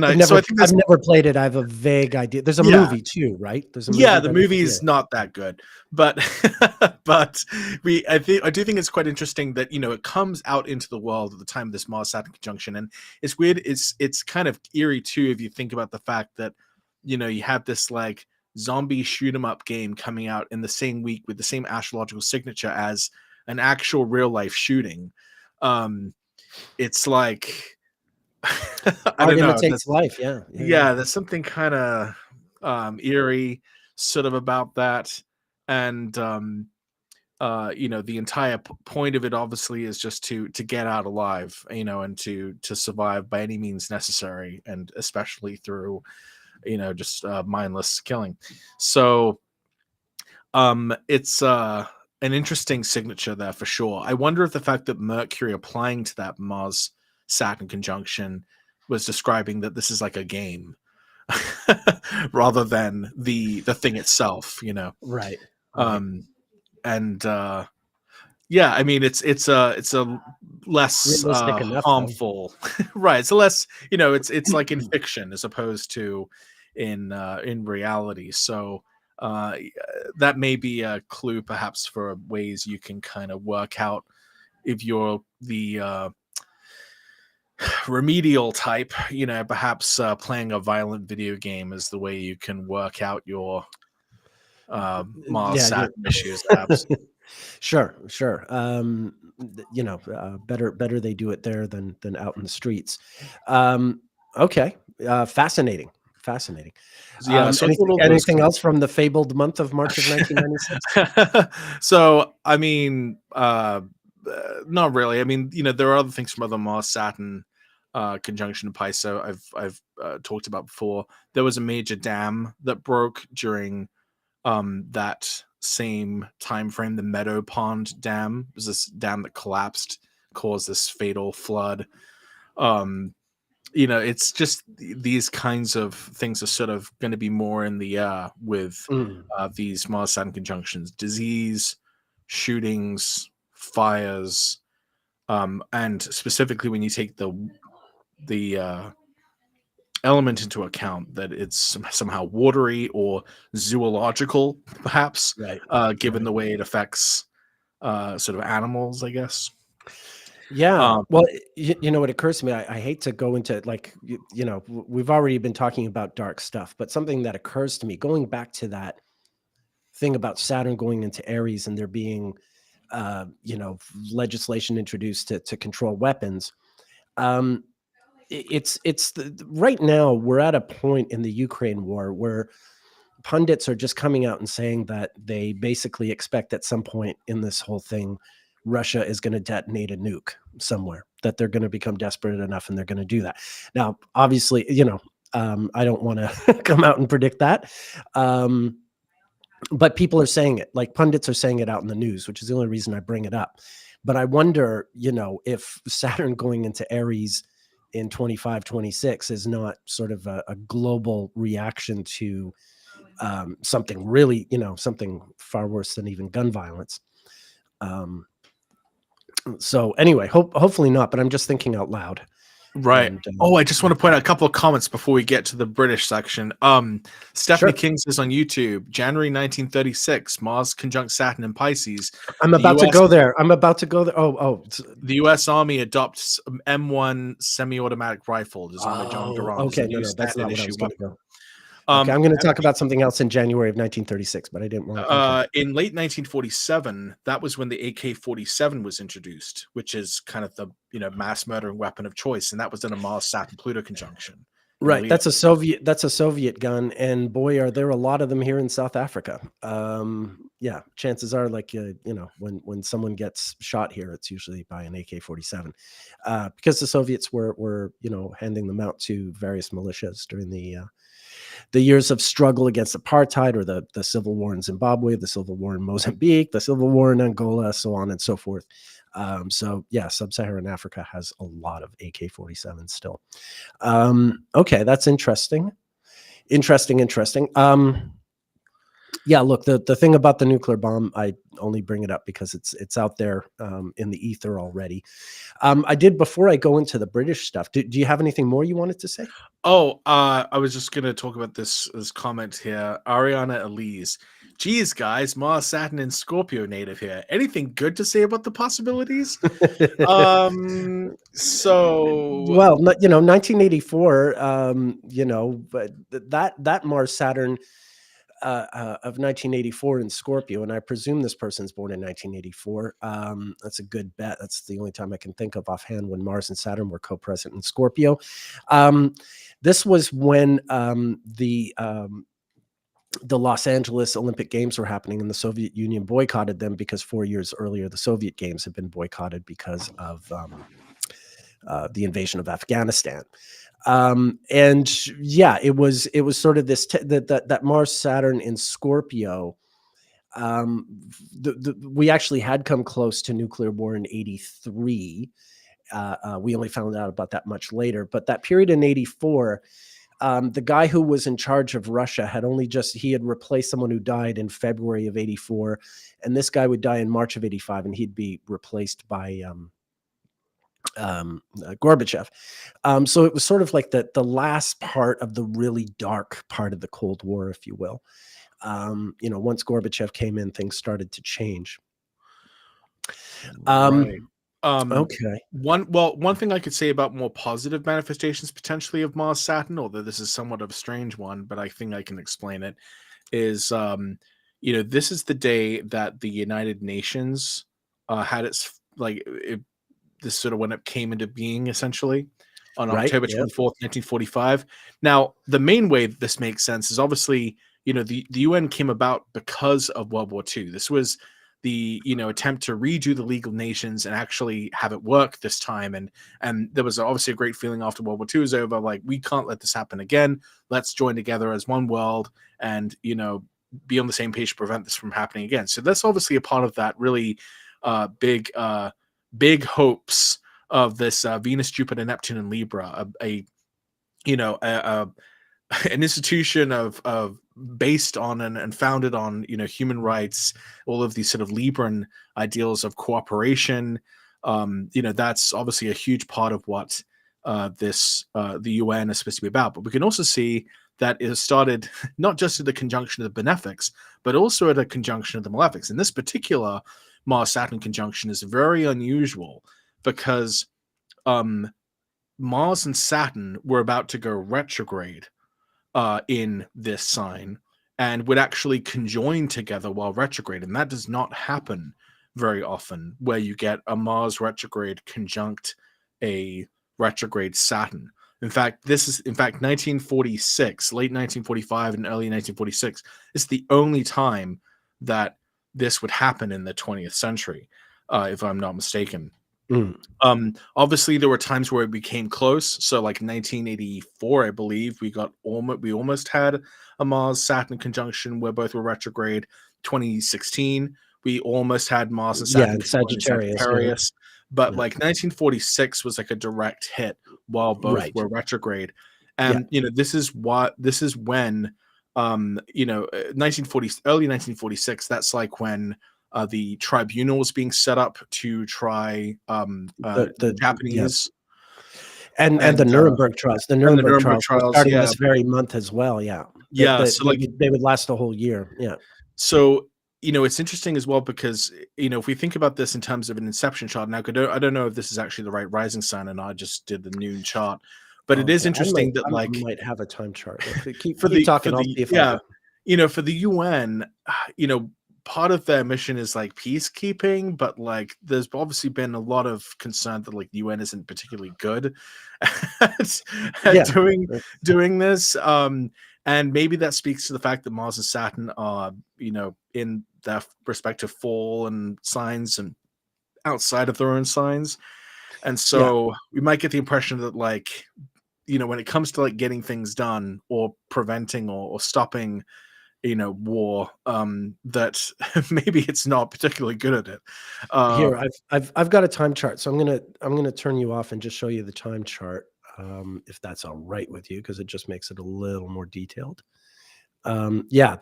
I've so never I think I've this, never played it. I have a vague idea. There's a yeah, movie too, right? There's a yeah, movie the that movie yeah. is not that good, but but I do think it's quite interesting that it comes out into the world at the time of this Mars-Saturn conjunction, and it's weird. It's kind of eerie too if you think about the fact that you have this like zombie shoot 'em up game coming out in the same week with the same astrological signature as an actual real life shooting. It's like I Art don't know. imitates life. Yeah, yeah, yeah. Yeah, there's something kind of eerie sort of about that. And the entire point of it obviously is just to get out alive, and to survive by any means necessary, and especially through just mindless killing. So it's an interesting signature there for sure. I wonder if the fact that Mercury applying to that Mars Saturn conjunction was describing that this is like a game rather than the thing itself. Right, right. um and yeah, I mean it's a less Realistic enough though. harmful. Right, it's a less, it's like in fiction as opposed to in reality. So uh that may be a clue perhaps for ways you can kind of work out if you're the remedial type, perhaps playing a violent video game is the way you can work out your Mars Yeah, Saturn issues, perhaps. sure, sure. Better they do it there than out in the streets. Okay, fascinating, fascinating. Yeah, so I thought all those Anything else from the fabled month of March of 1996? So I mean, not really. I mean, there are other things from other Mars Saturn conjunction to Piso I've talked about before. There was a major dam that broke during that same time frame. The Meadow Pond Dam was this dam that collapsed, caused this fatal flood. It's just these kinds of things are sort of going to be more in the air with Mm, these Mars Saturn conjunctions: disease, shootings, fires, and specifically when you take the element into account that it's somehow watery or zoological, perhaps, right, given right. the way it affects sort of animals, I guess. Yeah. Um, Well, what occurs to me, I hate to go into like, we've already been talking about dark stuff, but something that occurs to me going back to that thing about Saturn going into Aries and there being, legislation introduced to control weapons. Um, right now we're at a point in the Ukraine war where pundits are just coming out and saying that they basically expect at some point in this whole thing, Russia is going to detonate a nuke somewhere, that they're going to become desperate enough and they're going to do that. Now, obviously, I don't want to come out and predict that. But people are saying it, like pundits are saying it out in the news, which is the only reason I bring it up. But I wonder, if Saturn going into Aries in 25, 26 is not sort of a global reaction to something really, something far worse than even gun violence. So anyway, hopefully not, but I'm just thinking out loud. Right. And Oh, I just want to point out a couple of comments before we get to the British section. Stephanie sure. King says on YouTube, January 1936, Mars conjunct Saturn in Pisces. I'm The about to US go there. The U.S. Army adopts M1 semi-automatic rifle designed by John Garand as a Okay. new No, that's standard not what I issue was going to weapon. go. Okay, I'm going to talk And about something else in January of 1936, but I didn't want. Okay. in late 1947, that was when the AK-47 was introduced, which is kind of the mass murdering weapon of choice, and that was in a Mars-Saturn-Pluto conjunction in Right, Leo. that's a Soviet gun, and boy, are there a lot of them here in South Africa. Yeah, chances are, like when someone gets shot here, it's usually by an AK-47, because the Soviets were handing them out to various militias during the years of struggle against apartheid, or the civil war in Zimbabwe, the civil war in Mozambique, the civil war in Angola, so on and so forth. So yeah, sub-Saharan Africa has a lot of AK-47 still. Okay, that's interesting. Interesting. Yeah, look, the thing about the nuclear bomb, I only bring it up because it's out there in the ether already. I did, before I go into the British stuff. Do you have anything more you wanted to say? Oh, I was just going to talk about this comment here. Ariana Elise. Geez, guys, Mars, Saturn, and Scorpio native here. Anything good to say about the possibilities? So Well, 1984. But that Mars Saturn of 1984 in Scorpio, and I presume this person's born in 1984. That's a good bet. That's the only time I can think of offhand when Mars and Saturn were co-present in Scorpio. This was when the Los Angeles Olympic Games were happening, and the Soviet Union boycotted them because 4 years earlier the Soviet Games had been boycotted because of the invasion of Afghanistan. And yeah, it was sort of this that Mars Saturn in Scorpio. We actually had come close to nuclear war in '83. We only found out about that much later, but that period in '84. The guy who was in charge of Russia had he had replaced someone who died in February of '84, and this guy would die in March of '85, and he'd be replaced by Gorbachev. So it was sort of like the last part of the really dark part of the Cold War, if you will. Once Gorbachev came in, things started to change. right. Okay. One thing I could say about more positive manifestations potentially of Mars Saturn, although this is somewhat of a strange one, but I think I can explain it, is this is the day that the United Nations had its this sort of when it came into being, essentially, on Right. October Yeah. 24th, 1945. Now, the main way that this makes sense is obviously, the UN came about because of World War II. This was the attempt to redo the League of Nations and actually have it work this time. And there was obviously a great feeling after World War II was over, like, we can't let this happen again. Let's join together as one world and be on the same page to prevent this from happening again. So that's obviously a part of that really big hopes of this Venus, Jupiter, Neptune, and Libra, an institution of based on and founded on human rights, all of these sort of Libran ideals of cooperation. That's obviously a huge part of what the UN is supposed to be about. But we can also see that it has started not just at the conjunction of the benefics, but also at a conjunction of the malefics. And this particular Mars-Saturn conjunction is very unusual because Mars and Saturn were about to go retrograde in this sign and would actually conjoin together while retrograde. And that does not happen very often, where you get a Mars retrograde conjunct a retrograde Saturn. In fact, 1946, late 1945 and early 1946 is the only time that this would happen in the 20th century, if I'm not mistaken. Obviously there were times where it became close. So like 1984, I believe we almost had a Mars Saturn conjunction where both were retrograde. 2016, we almost had Mars and Saturn Yeah, in conjunction in Sagittarius. Yeah. Sagittarius. But Yeah. like 1946 was like a direct hit while both Right. were retrograde. Yeah. And this is when 1940 early 1946, that's like when the tribunal was being set up to try The Japanese and the and Nuremberg trials. The and the Nuremberg Nuremberg trials were trials. starting Yeah, this very month as well. Yeah. yeah. So like, They would last a whole year. Yeah. so it's interesting as well because if we think about this in terms of an inception chart, now I don't know if this is actually the right rising sign or not. I just did the noon chart, but it is Okay. interesting that I like might have a time chart. Keep for talking. I'll see if I do. for the UN, part of their mission is like peacekeeping, but like there's obviously been a lot of concern that like the UN isn't particularly good at, Yeah. doing this. And maybe that speaks to the fact that Mars and Saturn are, in their respective fall and signs and outside of their own signs. And so we might get the impression that like, when it comes to like getting things done or preventing or stopping war, that maybe it's not particularly good at it. Here, I've got a time chart, so I'm gonna turn you off and just show you the time chart, if that's all right with you, because it just makes it a little more detailed. Yeah,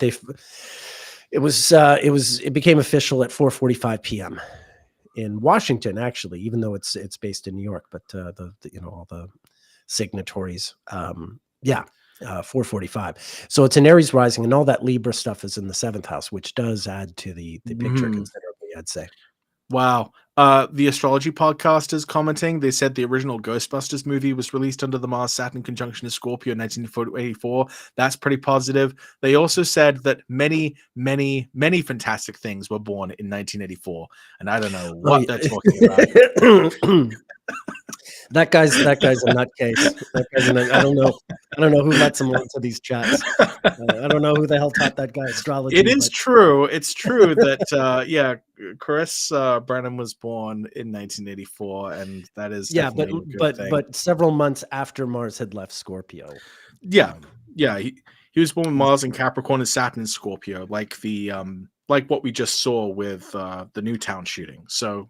it became official at 4:45 p.m. in Washington, actually, even though it's based in New York, but the all the signatories, 4:45. So it's an Aries rising, and all that Libra stuff is in the 7th house, which does add to the picture considerably, I'd say. Wow. The Astrology podcast is commenting. They said the original Ghostbusters movie was released under the Mars-Saturn conjunction of Scorpio in 1984. That's pretty positive. They also said that many, many, many fantastic things were born in 1984, and I don't know what they're talking about. That guy's a nutcase. I don't know who lets him into these chats. I don't know who the hell taught that guy astrology. It is true. It's true that Chris Brennan was born in 1984, and that is definitely a good thing. But several months after Mars had left Scorpio. Yeah, he was born with Mars in Capricorn and Saturn in Scorpio, like the like what we just saw with the Newtown shooting. So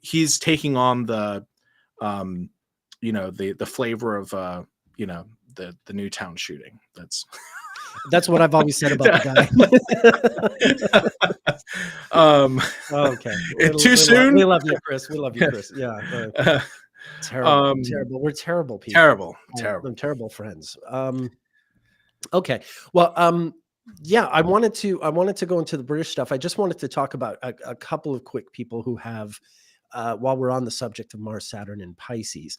he's taking on the the flavor of the Newtown shooting. That's what I've always said about the guy. Okay. Too soon? We love you, Chris. Yeah. Terrible. We're terrible people. Terrible. I'm terrible friends. Okay. Well, yeah, I wanted to go into the British stuff. I just wanted to talk about a couple of quick people who have, while we're on the subject of Mars, Saturn, and Pisces,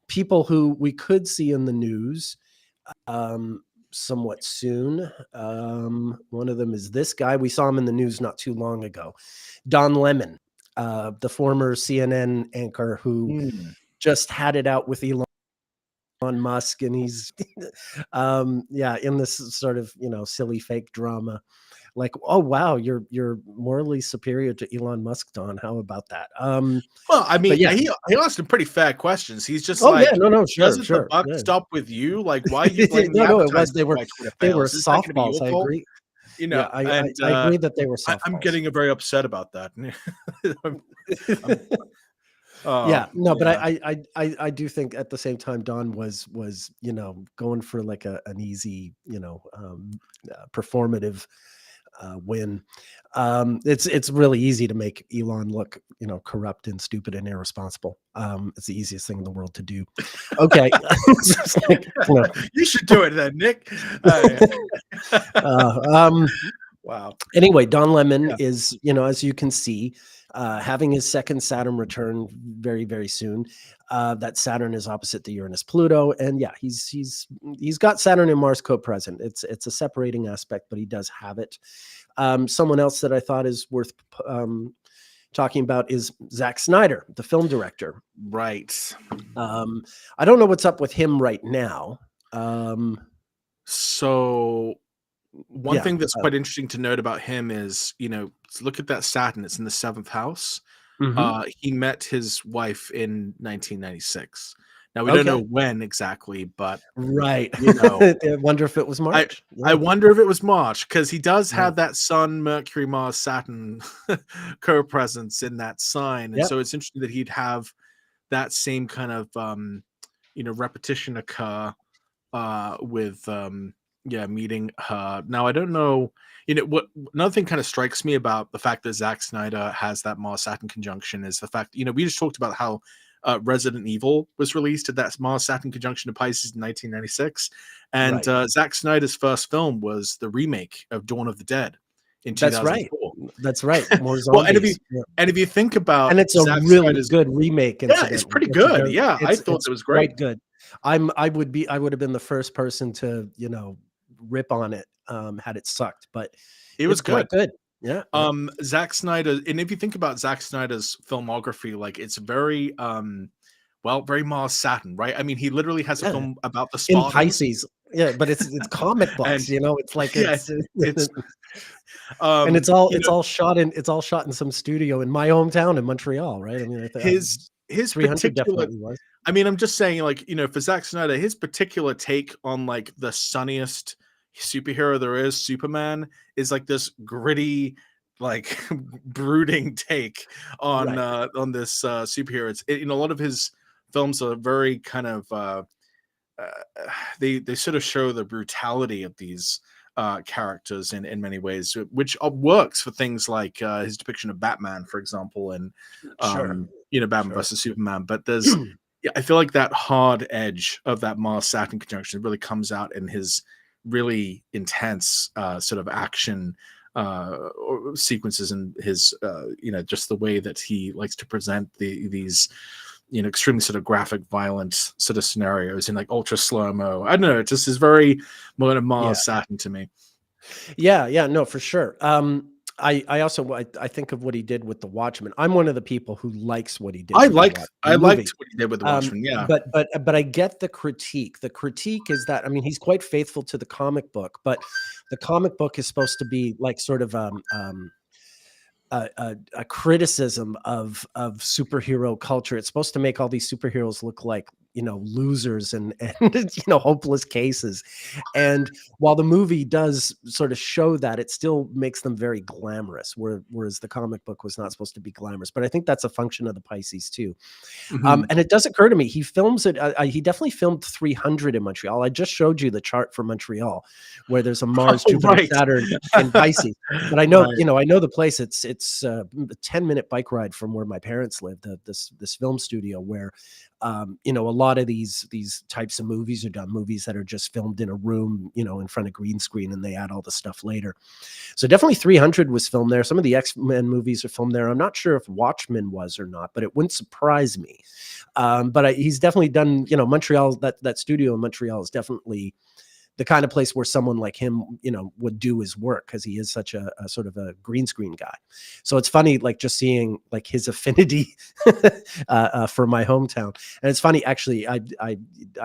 people who we could see in the news somewhat soon. One of them is this guy. We saw him in the news not too long ago. Don Lemon, the former CNN anchor who just had it out with Elon Musk, and he's in this sort of silly fake drama. Like, oh wow, you're morally superior to Elon Musk, Don. How about that? Well, I mean, he asked some pretty fair questions. He's just sure, doesn't the buck stop with you? Like, why are you blaming they were softballs. I agree. I agree that they were softballs. I'm getting very upset about that. But I do think at the same time Don was going for like an easy performative win. It's really easy to make Elon look corrupt and stupid and irresponsible. It's the easiest thing in the world to do. Okay. You should do it then, Nick. Wow. Anyway, Don Lemon is, as you can see, having his second Saturn return very, very soon. That Saturn is opposite the Uranus Pluto, and he's got Saturn and Mars co-present. It's a separating aspect, but he does have it. Someone else that I thought is worth talking about is Zack Snyder, the film director. Right. I don't know what's up with him right now. So one thing that's quite interesting to note about him is, look at that Saturn. It's in the 7th house. He met his wife in 1996. Now, we don't know when exactly, but right. I wonder if it was March. I wonder if it was March, because he does have that Sun, Mercury, Mars, Saturn co-presence in that sign. And so it's interesting that he'd have that same kind of repetition occur with meeting her. Now I don't know, what another thing kind of strikes me about the fact that Zack Snyder has that Mars-Saturn conjunction is the fact, we just talked about how Resident Evil was released at that Mars-Saturn conjunction to Pisces in 1996, and Right. Zack Snyder's first film was the remake of Dawn of the Dead in That's right. 2004. That's right. More Well, and if you zombies. Yeah. and if you think about And it's a Zack really Snyder's, good remake, yeah, it's incidentally. pretty It's a good. very Yeah, I thought it's that was great. quite good. I would have been the first person to, rip on it, had it sucked, but It was it's good. quite good. Yeah, yeah. Zack Snyder, and if you think about Zack Snyder's filmography, like it's very very Mars Saturn, right? I mean, he literally has a Yeah. film about the In Spartans, Pisces. Yeah, but it's comic and books, it's like yeah, it's and um you it's know all shot in some studio in my hometown in Montreal, right? I mean, his 300 particular, definitely was. I mean, I'm just saying, like, for Zack Snyder, his particular take on like the sunniest superhero there is, Superman, is like this gritty, like brooding take Right. on this superhero. A lot of his films are very kind of uh, they sort of show the brutality of these characters in many ways, which works for things like his depiction of Batman, for example, and Sure. Batman Sure. versus Superman. But there's, yeah, I feel like that hard edge of that Mars Saturn conjunction really comes out in his really intense sort of action sequences, and his just the way that he likes to present these extremely sort of graphic, violent sort of scenarios in like ultra slow mo. I don't know. It just is very modern Yeah. Mars Saturn to me. Yeah, yeah, no, for sure. I also I think of what he did with The Watchmen. I'm one of the people who likes what he did I with The liked Watchmen, I the liked movie. what he did with the Watchmen. Yeah. But I get the critique. The critique is that, I mean, he's quite faithful to the comic book, but the comic book is supposed to be like sort of a criticism of superhero culture. It's supposed to make all these superheroes look like, losers and hopeless cases. And while the movie does sort of show that, it still makes them very glamorous, whereas the comic book was not supposed to be glamorous. But I think that's a function of the Pisces too. Mhm. And it does occur to me, he films it. He definitely filmed 300 in Montreal. I just showed you the chart for Montreal, where there's a Mars, Oh, Jupiter, right. Saturn in Pisces. But I know, Right. I know the place. It's a 10-minute bike ride from where my parents live. This film studio where, a lot of these types of movies are done. Movies that are just filmed in a room, in front of green screen, and they add all the stuff later. So definitely 300 was filmed there. Some of the X-Men movies are filmed there. I'm not sure if Watchmen was or not, but it wouldn't surprise me. But he's definitely done, Montreal, that studio in Montreal is definitely the kind of place where someone like him, would do his work, because he is such a sort of a green screen guy. So it's funny, like just seeing like his affinity for my hometown. And it's funny, actually, I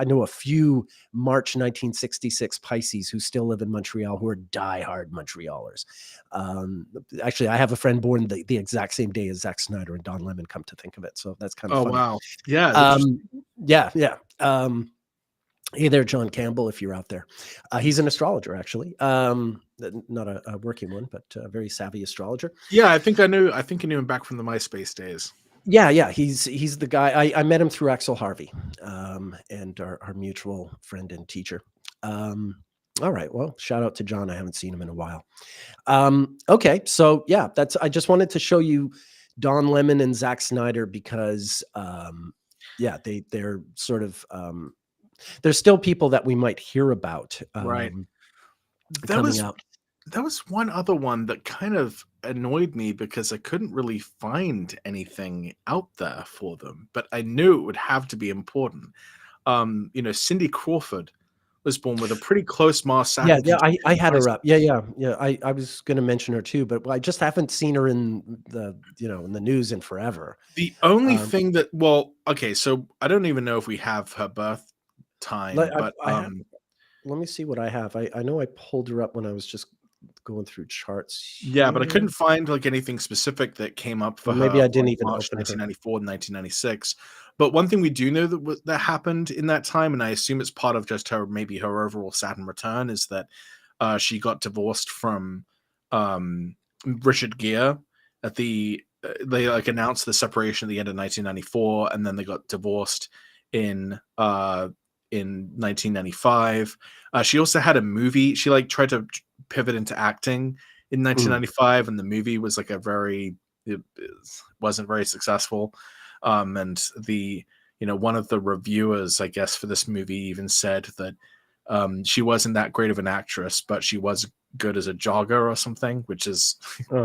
know a few March 1966 Pisces who still live in Montreal, who are diehard Montrealers. Actually, I have a friend born the exact same day as Zack Snyder and Don Lemon, come to think of it. So that's kind of Oh, funny. wow. Yeah. It's interesting. Yeah, yeah. Hey there, John Campbell, if you're out there. He's an astrologer, actually. Not a working one, but a very savvy astrologer. Yeah. I think I knew him back from the MySpace days. Yeah, yeah. He's the guy. I met him through Axel Harvey, and our mutual friend and teacher. All right. Well, shout out to John. I haven't seen him in a while. Okay. So yeah, I just wanted to show you Don Lemon and Zack Snyder because, yeah, they're sort of, there's still people that we might hear about Right. That coming was out. that was one other one that kind of annoyed me because I couldn't really find anything out there for them, but I knew it would have to be important. Cindy Crawford was born with a pretty close Mars Yeah, Saturn yeah, conjunction I in had her Pisces. up. Yeah, yeah, yeah. I was going to mention her too, but I just haven't seen her in in the news in forever. The only Um, thing that, well, okay, so I don't even know if we have her birth time, but I have. Let me see what I have. I know I pulled her up when I was just going through charts yeah, but I here, couldn't find like anything specific that came up for or maybe her I for didn't like even March open her. 1994 and 1996. But one thing we do know that happened in that time, and I assume it's part of just her overall Saturn return, is that she got divorced from um, Richard Gere they like announced the separation at the end of 1994, and then they got divorced in 1995. She also had a movie. She like tried to pivot into acting in 1995, and the movie was like it wasn't very successful. And one of the reviewers, I guess, for this movie even said that she wasn't that great of an actress, but she was good as a jogger or something, which is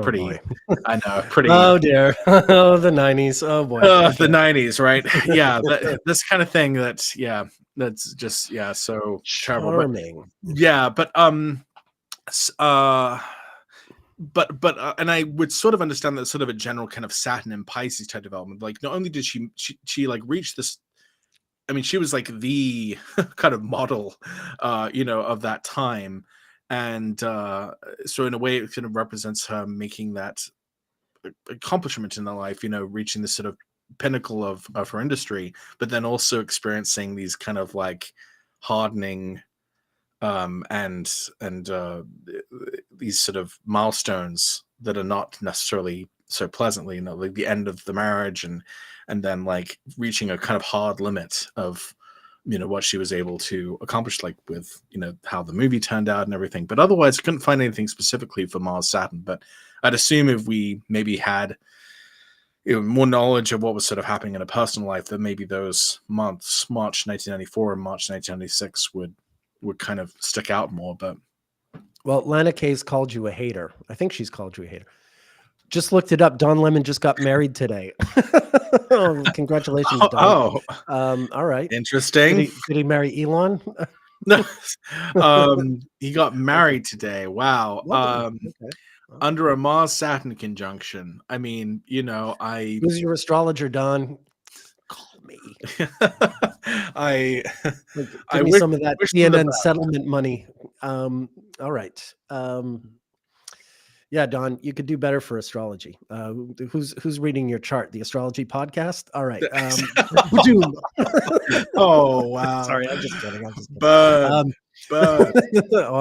pretty. Boy. I know, pretty. Oh dear. Oh, the 90s. Oh boy. The 90s, right? Yeah, this kind of thing. That's just so charming. Terrible. But and I would sort of understand that sort of a general kind of Saturn and Pisces type development. Like, not only did she like reach this, I mean, she was like the kind of model, of that time, and so in a way, it kind of represents her making that accomplishment in her life, reaching this sort of pinnacle of her industry, but then also experiencing these kind of like hardening and these sort of milestones that are not necessarily so pleasantly, like the end of the marriage and then like reaching a kind of hard limit of what she was able to accomplish, like with how the movie turned out and everything. But otherwise, I couldn't find anything specifically for Mars-Saturn. But I'd assume if we maybe had more knowledge of what was sort of happening in a personal life, that maybe those months, March 1994 and March 1996, would kind of stick out more. But well, Lana Kay's called you a hater. I think she's called you a hater. Just looked it up. Don Lemon just got married today. Oh, congratulations, Don. All right. Interesting. Did he marry Elon? No. He got married today. Wow. Okay. Under a Mars-Saturn conjunction. I mean, Who's your astrologer, Don? Call me. Give me some of that CNN settlement money. All right. Yeah, Don, you could do better for astrology. Who's reading your chart? The Astrology podcast? All right. Oh, wow. Sorry, I'm just kidding. But oh,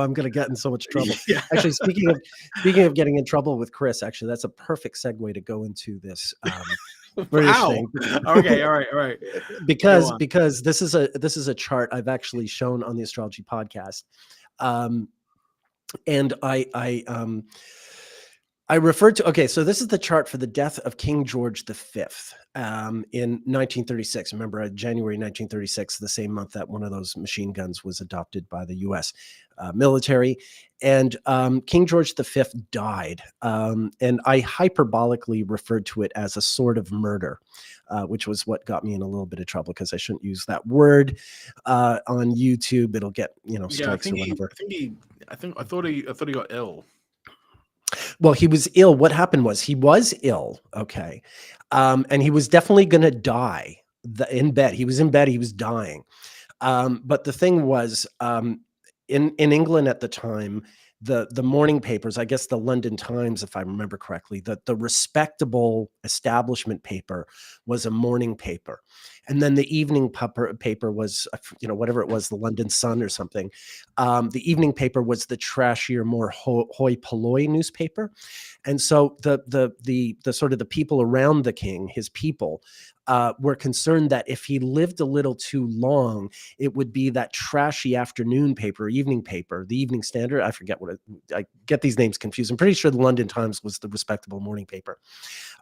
I'm going to get in so much trouble. Yeah. Actually, speaking of getting in trouble with Chris, actually, that's a perfect segue to go into this British thing. Okay, all right. Because this is a chart I've actually shown on the Astrology podcast, and I referred to, okay, so this is the chart for the death of King George V in 1936. Remember, January 1936, the same month that one of those machine guns was adopted by the U.S. Military. And King George V died. And I hyperbolically referred to it as a sort of murder, which was what got me in a little bit of trouble because I shouldn't use that word on YouTube. It'll get, strikes or whatever. I thought he got ill. Well, he was ill. What happened was he was ill. Okay. And he was definitely going to die in bed. He was in bed. He was dying. But the thing was, in England at the time, the morning papers, I guess the London Times, if I remember correctly, the respectable establishment paper was a morning paper. And then the evening paper was, whatever it was, the London Sun or something. The evening paper was the trashier, more hoi polloi newspaper. And so the sort of the people around the king, his people, were concerned that if he lived a little too long, it would be that trashy afternoon paper, evening paper, the Evening Standard. I forget I get these names confused. I'm pretty sure the London Times was the respectable morning paper.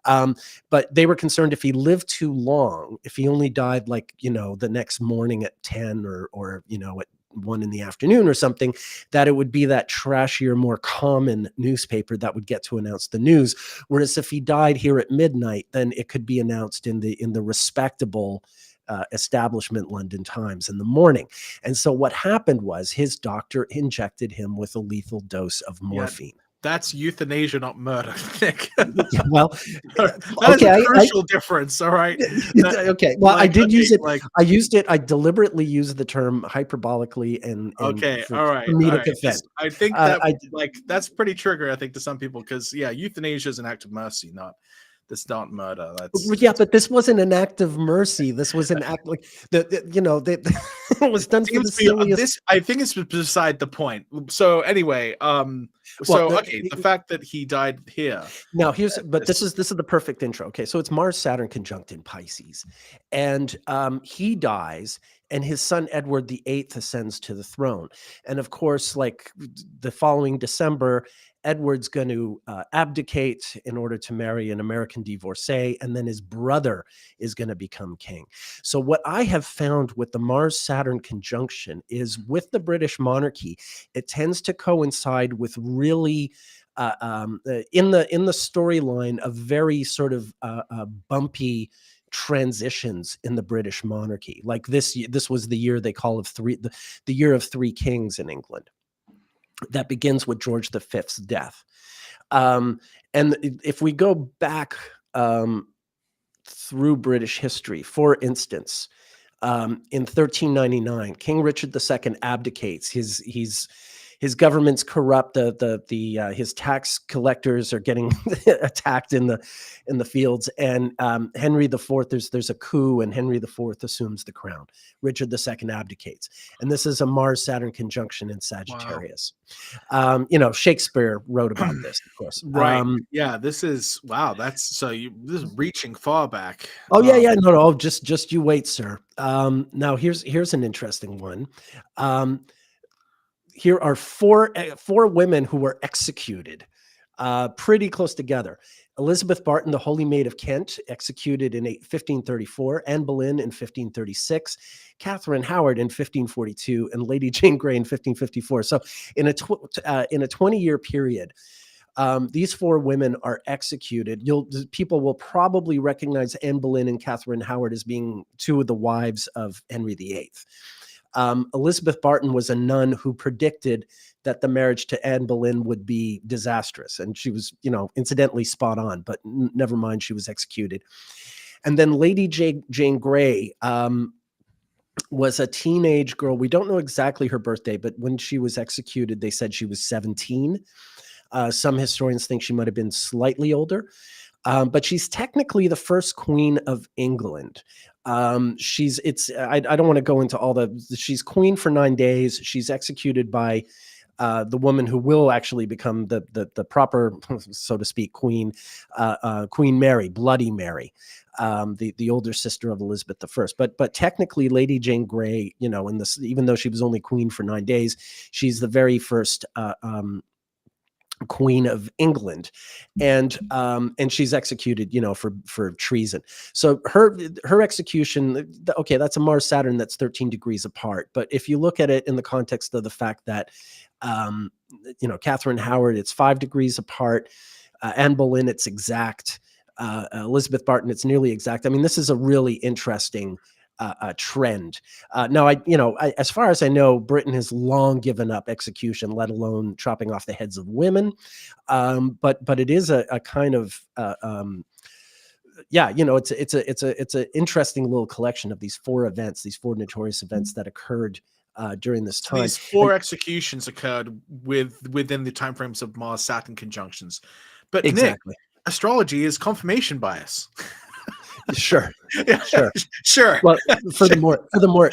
But they were concerned if he lived too long, if he only died the next morning at 10 or at 1 in the afternoon or something, that it would be that trashier, more common newspaper that would get to announce the news. Whereas if he died here at midnight, then it could be announced in the respectable establishment London Times in the morning. And so what happened was his doctor injected him with a lethal dose of morphine. Yeah. That's euthanasia, not murder, Nick. Well, that's a crucial difference. All right. Okay. Well, I did use it. I used it. I deliberately used the term hyperbolically and okay. For, all right. comedic effect. I think that that's pretty triggering, I think, to some people, because euthanasia is an act of mercy, that's not murder. But this wasn't an act of mercy. This was an act It was done for the Seems to be silliest. this. I think it's beside the point. So anyway, Well, so okay, the fact that he died here. now but This, this is the perfect intro. Okay, so it's Mars Saturn conjunct in Pisces, and he dies, and his son Edward VIII ascends to the throne, and of course, like the following December, Edward's going to abdicate in order to marry an American divorcee, and then his brother is going to become king. So what I have found with the Mars Saturn conjunction is with the British monarchy, it tends to coincide with really in the storyline of very sort of bumpy transitions in the British monarchy. Like this was the year they call of the year of three kings in England. That begins with George V's death. And if we go back through British history, for instance, in 1399, King Richard II abdicates. His government's corrupt. His tax collectors are getting attacked in the fields, and Henry IV, there's a coup, and Henry IV assumes the crown. Richard II abdicates, and this is a Mars Saturn conjunction in Sagittarius. Wow. Shakespeare wrote about this, of course. right? Yeah, this is wow. This is reaching far back. Oh yeah. No. Just you wait, sir. Now here's an interesting one. Here are four women who were executed pretty close together. Elizabeth Barton, the Holy Maid of Kent, executed in 1534, Anne Boleyn in 1536, Catherine Howard in 1542, and Lady Jane Grey in 1554. So in a 20-year period, these four women are executed. People will probably recognize Anne Boleyn and Catherine Howard as being two of the wives of Henry VIII. Elizabeth Barton was a nun who predicted that the marriage to Anne Boleyn would be disastrous. And she was, incidentally spot on, but never mind, she was executed. And then Lady Jane Grey was a teenage girl. We don't know exactly her birthday, but when she was executed, they said she was 17. Some historians think she might have been slightly older. But she's technically the first queen of England. I don't want to go into she's queen for 9 days. She's executed by the woman who will actually become the proper, so to speak, queen, Queen Mary, Bloody Mary, the older sister of Elizabeth I. But technically, Lady Jane Grey, even though she was only queen for 9 days, she's the very first Queen of England, and she's executed, for treason. So her execution, okay, that's a Mars Saturn that's 13 degrees apart. But if you look at it in the context of the fact that, Catherine Howard, it's 5 degrees apart. Anne Boleyn, it's exact. Elizabeth Barton, it's nearly exact. I mean, this is a really interesting trend. Now, as far as I know, Britain has long given up execution, let alone chopping off the heads of women. But it is a kind of it's an interesting little collection of these four notorious events that occurred during this time. These four executions occurred within the timeframes of Mars Saturn conjunctions. But exactly, Nick, astrology is confirmation bias. Sure. Sure. Well, furthermore,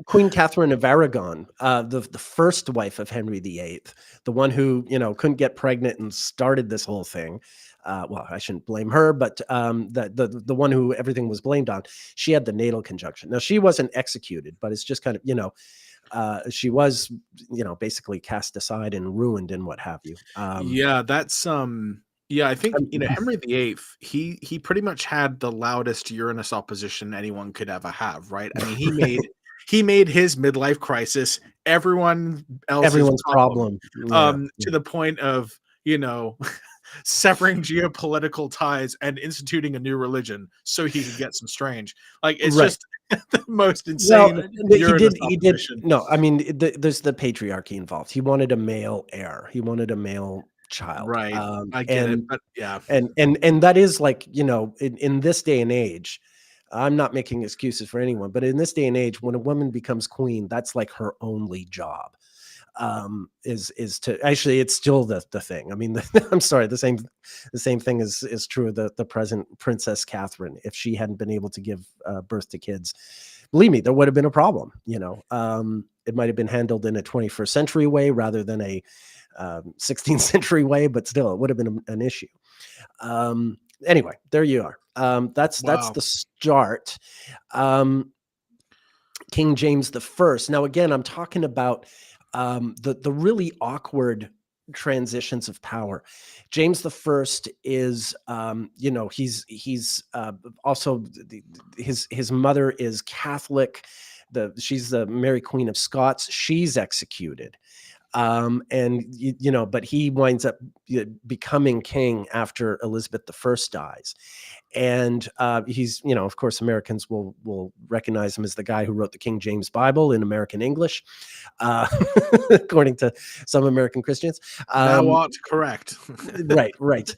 Queen Catherine of Aragon, the first wife of Henry VIII, the one who couldn't get pregnant and started this whole thing. Well, I shouldn't blame her, but the one who everything was blamed on, she had the natal conjunction. Now, she wasn't executed, but it's just kind of she was basically cast aside and ruined and what have you. Yeah, I think Henry VIII. He pretty much had the loudest Uranus opposition anyone could ever have, right? I mean, he made his midlife crisis everyone's problem. To the point of severing geopolitical ties and instituting a new religion so he could get some strange. Like it's just the most insane. Well, he did. No, I mean, there's the patriarchy involved. He wanted a male heir. He wanted a male child, right? I get it, but yeah, and that is like in this day and age, I'm not making excuses for anyone, but in this day and age, when a woman becomes queen, that's like her only job. is to actually, it's still the thing. I mean, I'm sorry, the same thing is true of the present Princess Catherine. If she hadn't been able to give birth to kids, believe me, there would have been a problem. It might have been handled in a 21st century way rather than a 16th century way, but still, it would have been an issue. Anyway, there you are. That's the start. King James the First. Now, again, I'm talking about the really awkward transitions of power. James the First is, he's also his mother is Catholic. She's the Mary Queen of Scots. She's executed. But he winds up becoming king after Elizabeth I dies. And he's, of course, Americans will recognize him as the guy who wrote the King James Bible in American English, according to some American Christians. Thou art correct. Right.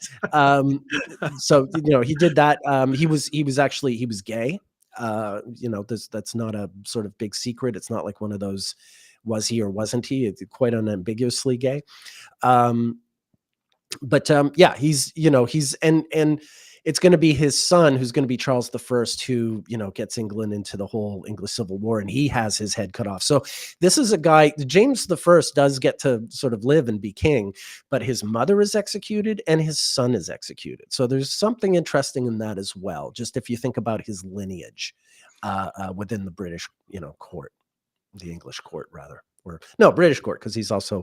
So he did that. He was gay. That's not a sort of big secret. It's not like one of those, was he or wasn't he? It's quite unambiguously gay. He's and it's going to be his son who's going to be Charles I, who gets England into the whole English Civil War, and he has his head cut off. So this is a guy. James I does get to sort of live and be king, but his mother is executed and his son is executed. So there's something interesting in that as well. Just if you think about his lineage within the British, court. The English court, rather, or no, British court, because he's also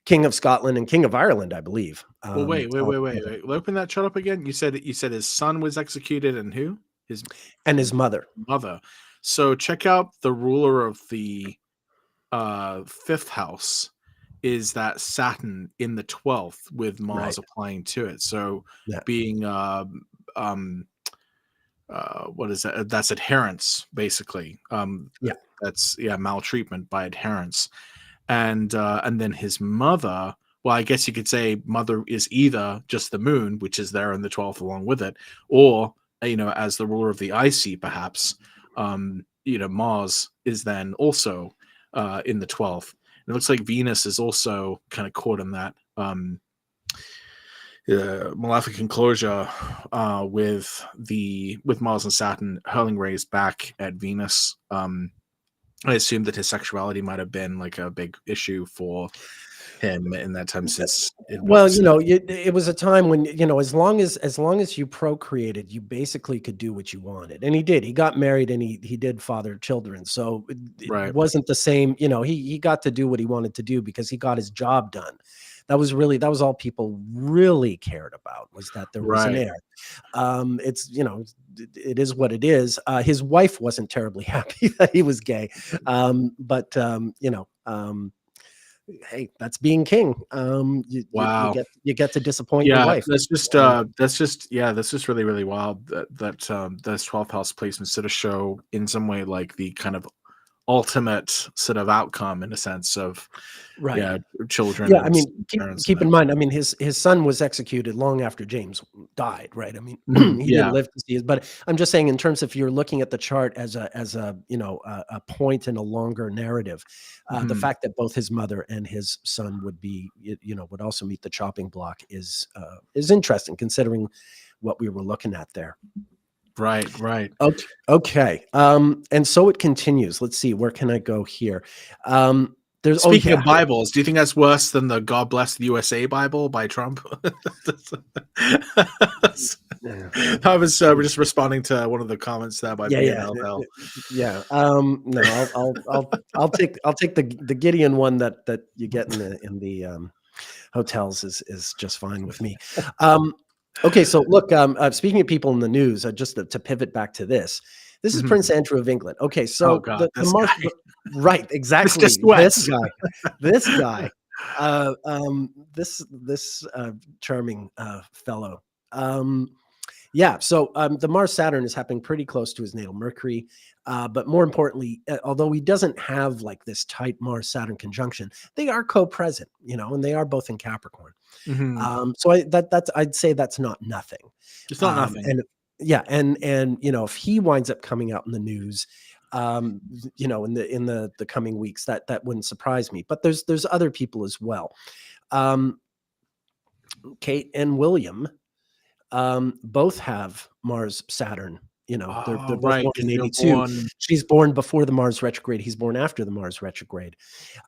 King of Scotland and King of Ireland, I believe. Well, wait. Open that chart up again. You said his son was executed, and who? His mother. So check out the ruler of the fifth house is that Saturn in the 12th with Mars applying to it. So being what is that? That's adherence, basically. That's maltreatment by adherence. And then his mother, well, I guess you could say mother is either just the moon, which is there in the 12th along with it, or as the ruler of the IC, perhaps Mars is then also in the 12th. And it looks like Venus is also kind of caught in that malefic enclosure with Mars and Saturn hurling rays back at Venus. I assume that his sexuality might have been like a big issue for him in that time, since it was a time when as long as you procreated, you basically could do what you wanted, and he did. He got married and he did father children, so it wasn't the same. He got to do what he wanted to do because he got his job done. That was all people really cared about, was that there was an heir. It is what it is. His wife wasn't terribly happy that he was gay. Hey, that's being king. You get to disappoint your wife. That's just really, really wild that those 12th house placements sort of show in some way like the kind of ultimate sort of outcome, in a sense, of children. I mean, keep in mind, I mean, his son was executed long after James died, right? I mean, he didn't live to see it, but I'm just saying, in terms, if you're looking at the chart as a point in a longer narrative, the fact that both his mother and his son would also meet the chopping block is interesting, considering what we were looking at there. Right. Okay. And so it continues. Let's see, where can I go here? Speaking of Bibles, do you think that's worse than the "God Bless the USA" Bible by Trump? I was just responding to one of the comments there by BNL. No, I'll take the Gideon one that you get in the hotels is just fine with me. Okay, so look, speaking of people in the news, just to pivot back to this is Prince Andrew of England. Okay, so right, exactly. This guy, this charming fellow. So the Mars-Saturn is happening pretty close to his natal Mercury, but more importantly, although he doesn't have like this tight Mars-Saturn conjunction, they are co-present, and they are both in Capricorn. So I'd say that's not nothing. It's not nothing. And if he winds up coming out in the news, you know, in the coming weeks. That wouldn't surprise me. But there's other people as well. Kate and William both have Mars Saturn. You know, they're Oh, both right, born in because you're 82. born. She's born before the Mars retrograde. He's born after the Mars retrograde.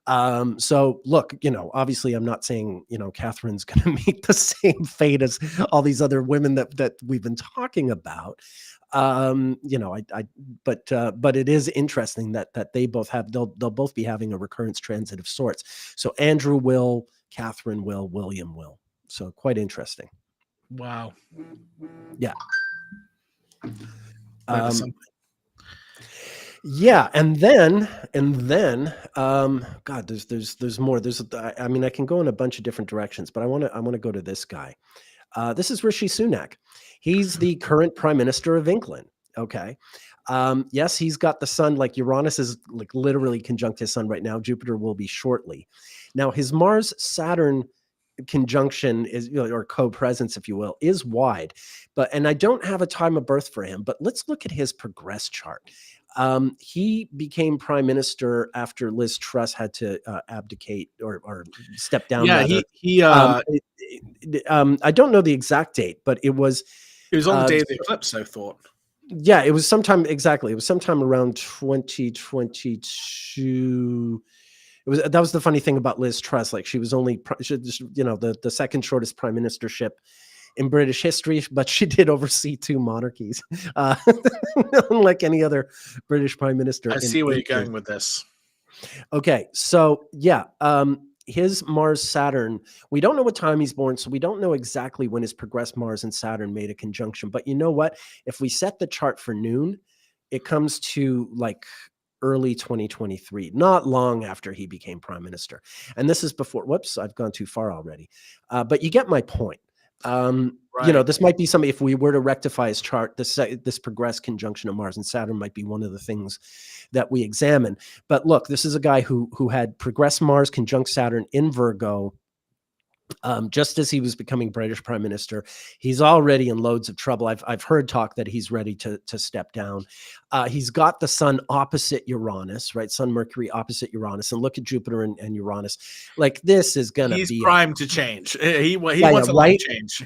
So look, you know, obviously I'm not saying, you know, Catherine's going to meet the same fate as all these other women that we've been talking about. You know, but it is interesting that they both have, they'll both be having a recurrence transit of sorts. So Andrew will, Catherine will, William will. So quite interesting. Wow. Yeah. That is something. Yeah, and then God, there's more. I mean, I can go in a bunch of different directions, but I want to go to this guy. This is Rishi Sunak. He's the current prime minister of England. Okay. Yes, he's got the sun, like Uranus is like literally conjunct his sun right now. Jupiter will be shortly. Now his Mars Saturn conjunction is, you know, or co-presence, if you will, is wide, and I don't have a time of birth for him, but let's look at his progress chart. He became prime minister after Liz Truss had to abdicate or step down. Yeah, rather. he I don't know the exact date, but it was on the day of the eclipse, I thought. Yeah, it was sometime, exactly. It was sometime around 2022. That was the funny thing about Liz Truss. Like she was only, you know, the second shortest prime ministership in British history, but she did oversee 2 monarchies, unlike any other British prime minister. I see where you're going with this. Okay, so yeah, his Mars Saturn, we don't know what time he's born, so we don't know exactly when his progressed Mars and Saturn made a conjunction. But you know what? If we set the chart for noon, it comes to like early 2023, not long after he became prime minister. And this is before, whoops, I've gone too far already. But you get my point. You know, this might be something, if we were to rectify his chart, this progressed conjunction of Mars and Saturn might be one of the things that we examine. But look, this is a guy who had progressed Mars conjunct Saturn in Virgo, just as he was becoming British prime minister. He's already in loads of trouble. I've heard talk that he's ready to step down. He's got the sun opposite Uranus, right? Sun Mercury opposite Uranus, and look at Jupiter and Uranus. Like this is gonna be primed to change. He wants a life change.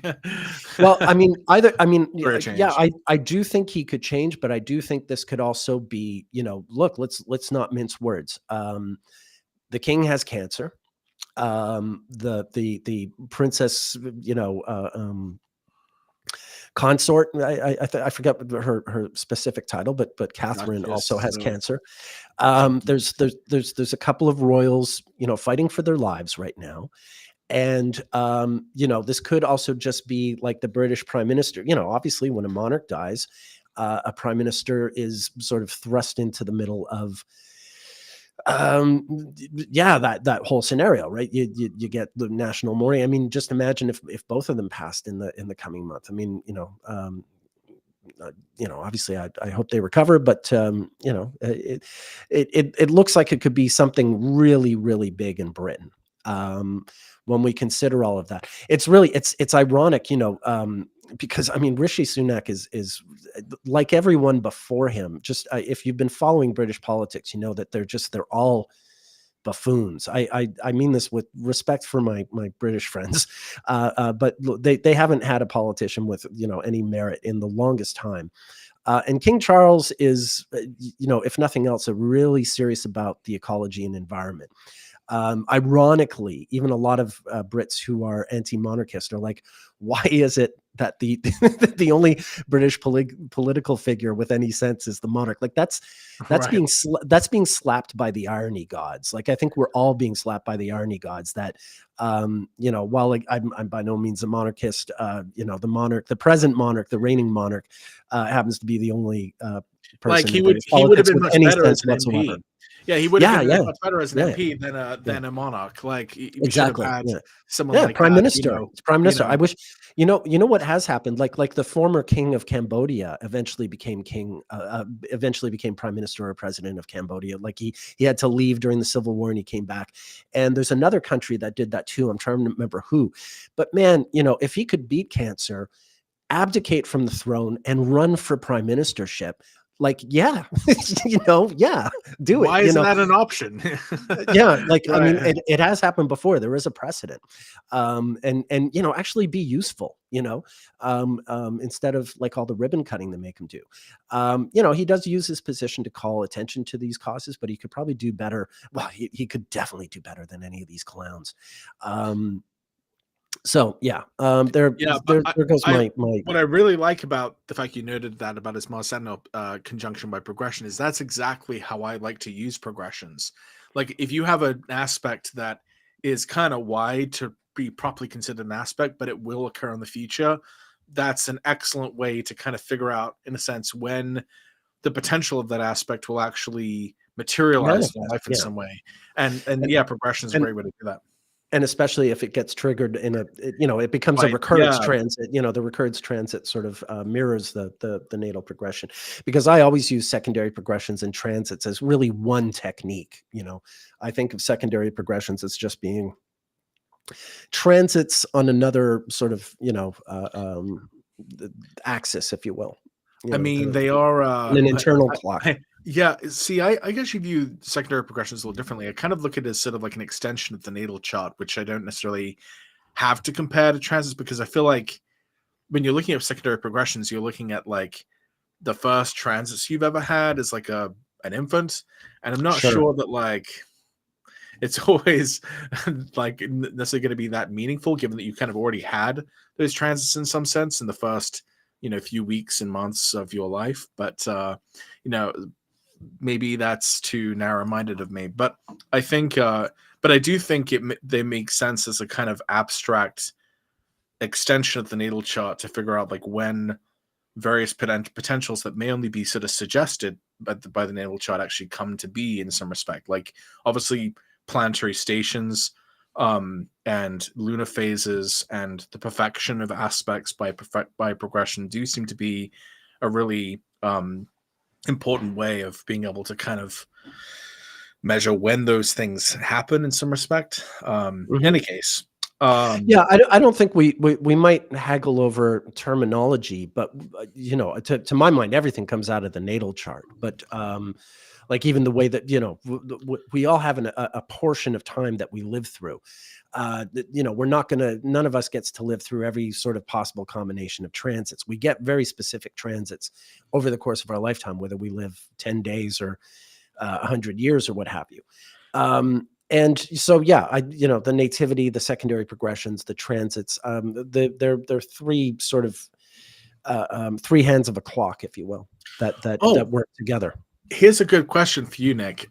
Well, I mean, yeah, I do think he could change, but I do think this could also be, you know, look, let's not mince words. The king has Cancer. The princess, you know, consort, I forget her specific title, but Catherine also has Cancer. There's a couple of royals, you know, fighting for their lives right now. And, you know, this could also just be like the British prime minister. You know, obviously when a monarch dies, a prime minister is sort of thrust into the middle of, yeah, that whole scenario, right? You get the national mourning. I mean, just imagine if both of them passed in the coming month. I mean, you know, obviously I hope they recover, but you know, it looks like it could be something really, really big in Britain. When we consider all of that, it's ironic, you know, because I mean, Rishi Sunak is like everyone before him. Just if you've been following British politics, you know that they're all buffoons. I mean this with respect for my British friends, but they haven't had a politician with, you know, any merit in the longest time. And King Charles is, you know, if nothing else, really serious about the ecology and environment. Ironically, even a lot of Brits who are anti-monarchist are like, why is it that the the only British political figure with any sense is the monarch? Like that's being slapped by the irony gods. Like I think we're all being slapped by the irony gods that, you know, while like I'm by no means a monarchist, you know, the present monarch, the reigning monarch, happens to be the only person like he would have been much better as an MP. Yeah, he would have been much better as an MP than a monarch. Like we should have had someone like prime that, minister. You know, it's prime minister. You know. I wish, you know what has happened. Like the former king of Cambodia eventually became prime minister or president of Cambodia. Like he had to leave during the civil war and he came back. And there's another country that did that too. I'm trying to remember who, but man, you know, if he could beat Cancer, abdicate from the throne and run for prime ministership, Like, yeah, yeah, do it. Why isn't that an option? Yeah, like, I mean, Right. it has happened before. There is a precedent. And actually be useful, instead of like all the ribbon cutting they make him do. He does use his position to call attention to these causes, but he could probably do better. Well, he could definitely do better than any of these clowns. So yeah, Yeah, but there goes my what I really like about the fact you noted that about his Mars-Saturn conjunction by progression is that's exactly how I like to use progressions. Like if you have an aspect that is kind of wide to be properly considered an aspect, but it will occur in the future, that's an excellent way to kind of figure out, in a sense, when the potential of that aspect will actually materialize in manifest. life in Yeah, some way. And and yeah, progression is a and great way to do that. and especially if it gets triggered it becomes a Right. recurrence Yeah. transit. The recurrence transit sort of mirrors the natal progression, because I always use secondary progressions and transits as really one technique. I think of secondary progressions as just being transits on another sort of axis, if you will. I mean, Kind of they are. an internal clock. Yeah. See, I guess you view secondary progressions a little differently. I kind of look at it as sort of like an extension of the natal chart, which I don't necessarily have to compare to transits because I feel like when you're looking at secondary progressions, you're looking at like the first transits you've ever had as like an infant, and I'm not Sure. sure that like it's always like necessarily going to be that meaningful, given that you kind of already had those transits in some sense in the first few weeks and months of your life. But you know maybe that's too narrow-minded of me. But I think but I do think they make sense as a kind of abstract extension of the natal chart to figure out like when various potentials that may only be sort of suggested by the natal chart actually come to be in some respect. Like obviously planetary stations and lunar phases and the perfection of aspects by progression do seem to be a really important way of being able to kind of measure when those things happen in some respect. In Mhm. any case, Yeah, I don't think we might haggle over terminology, but to my mind, everything comes out of the natal chart. But like even the way that we all have a portion of time that we live through. We're not gonna. None of us gets to live through every sort of possible combination of transits. We get very specific transits over the course of our lifetime, whether we live 10 days or 100 years or what have you. And so, yeah, the nativity, the secondary progressions, the transits, they're three sort of three hands of a clock, if you will, that oh, work together. here's a good question for you, Nick.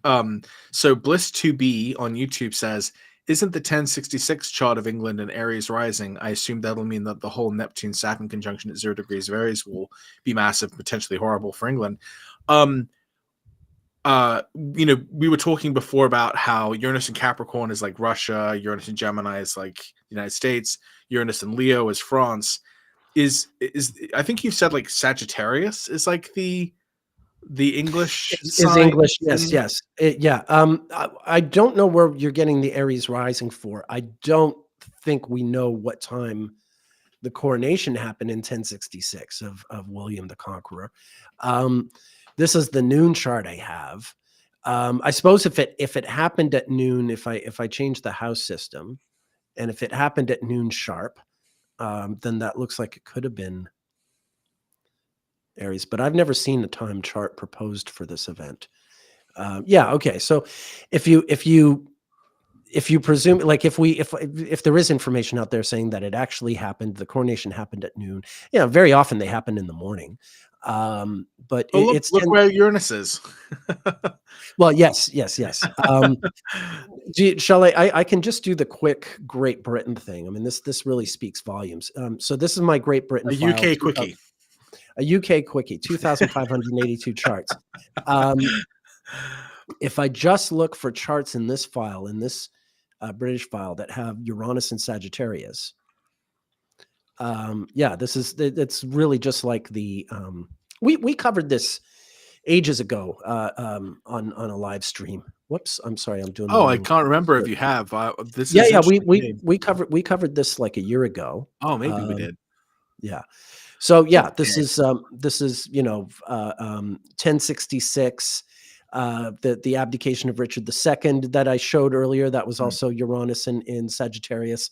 So Bliss2B on YouTube says, isn't the 1066 chart of England in Aries rising? I assume that'll mean that the whole Neptune Saturn conjunction at 0 degrees of Aries will be massive, potentially horrible for England. We were talking before about how Uranus in Capricorn is like Russia, Uranus in Gemini is like the United States, Uranus in Leo is France. Is I think you've said like Sagittarius is like the English Is sign English? Yes, thing? yes, yeah. I don't know where you're getting the Aries rising for. I don't think we know what time the coronation happened in 1066 of William the Conqueror. This is the noon chart I have. I suppose if it happened at noon, if I change the house system, and if it happened at noon sharp, then that looks like it could have been Aries. But I've never seen a time chart proposed for this event. Yeah, okay. So if you presume, like, if there is information out there saying that it actually happened, the coronation happened at noon. Yeah, very often they happen in the morning. But Oh, look, it's look where Uranus is. well, yes, yes, yes. Shall I can just do the quick Great Britain thing. I mean, this really speaks volumes. So this is my Great Britain A file, UK quickie. a UK quickie, 2,582 charts. If I just look for charts in this file, in this British file that have Uranus and Sagittarius, yeah, it's really just like the we covered this ages ago on a live stream. Whoops, I'm sorry, I'm doing the Oh, I wrong. can't remember if you have. This Yeah, is yeah, interesting to me. we covered this like a year ago. Oh, maybe we Um, did. yeah. So yeah, Okay. this is 1066. The abdication of Richard II that I showed earlier, that was Mm. also Uranus in Sagittarius,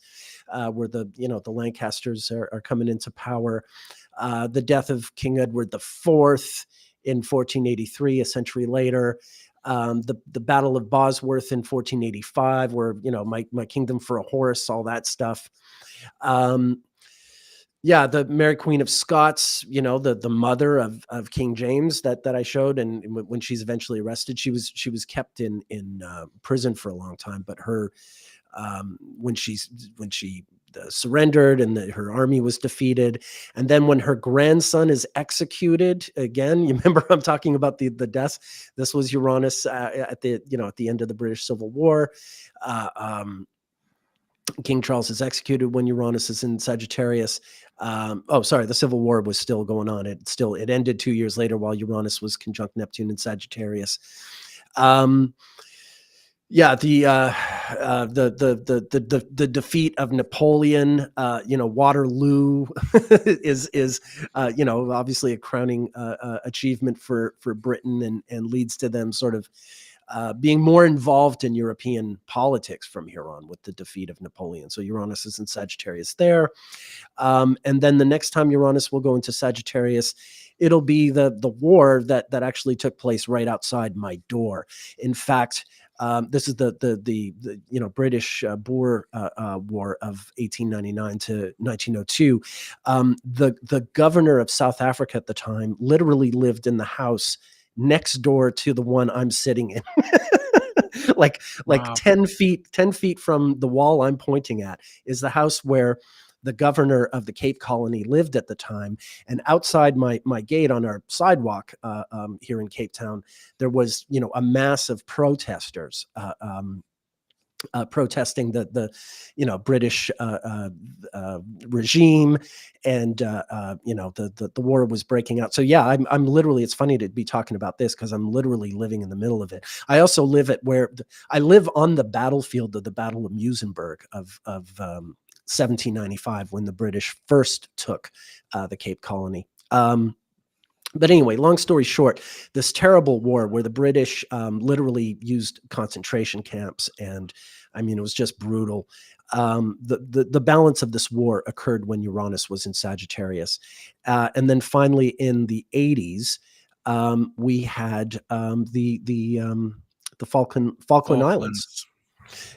where the Lancasters are coming into power. The death of King Edward IV in 1483, a century later. The Battle of Bosworth in 1485, where my kingdom for a horse, all that stuff. Um, yeah, the Mary Queen of Scots, the mother of King James that I showed, and when she's eventually arrested, she was kept in prison for a long time. But her when she surrendered and her army was defeated, and then when her grandson is executed again, you remember I'm talking about the deaths. This was Uranus at the end of the British Civil War. Uh, um, King Charles is executed when Uranus is in Sagittarius. Oh, sorry, the Civil War was still going on. It ended 2 years later while Uranus was conjunct Neptune in Sagittarius. Yeah, the defeat of Napoleon, Waterloo is obviously a crowning achievement for Britain, and leads to them sort of being more involved in European politics from here on with the defeat of Napoleon. So Uranus is in Sagittarius there. And then the next time Uranus will go into Sagittarius, it'll be the war that actually took place right outside my door. In fact, this is the British Boer War of 1899 to 1902. The governor of South Africa at the time literally lived in the house next door to the one I'm sitting in. like Wow. 10 feet from the wall I'm pointing at is the house where the governor of the Cape Colony lived at the time. And outside my gate on our sidewalk here in Cape Town, there was a mass of protesters protesting the British regime, and the war was breaking out. So yeah, I'm literally. It's funny to be talking about this because I'm literally living in the middle of it. I also live I live on the battlefield of the Battle of Muizenberg of 1795, when the British first took the Cape Colony. But anyway, long story short, this terrible war where the British literally used concentration camps, and I mean, it was just brutal. The balance of this war occurred when Uranus was in Sagittarius. And then finally in the 80s, we had the Falkland Islands. Falklands.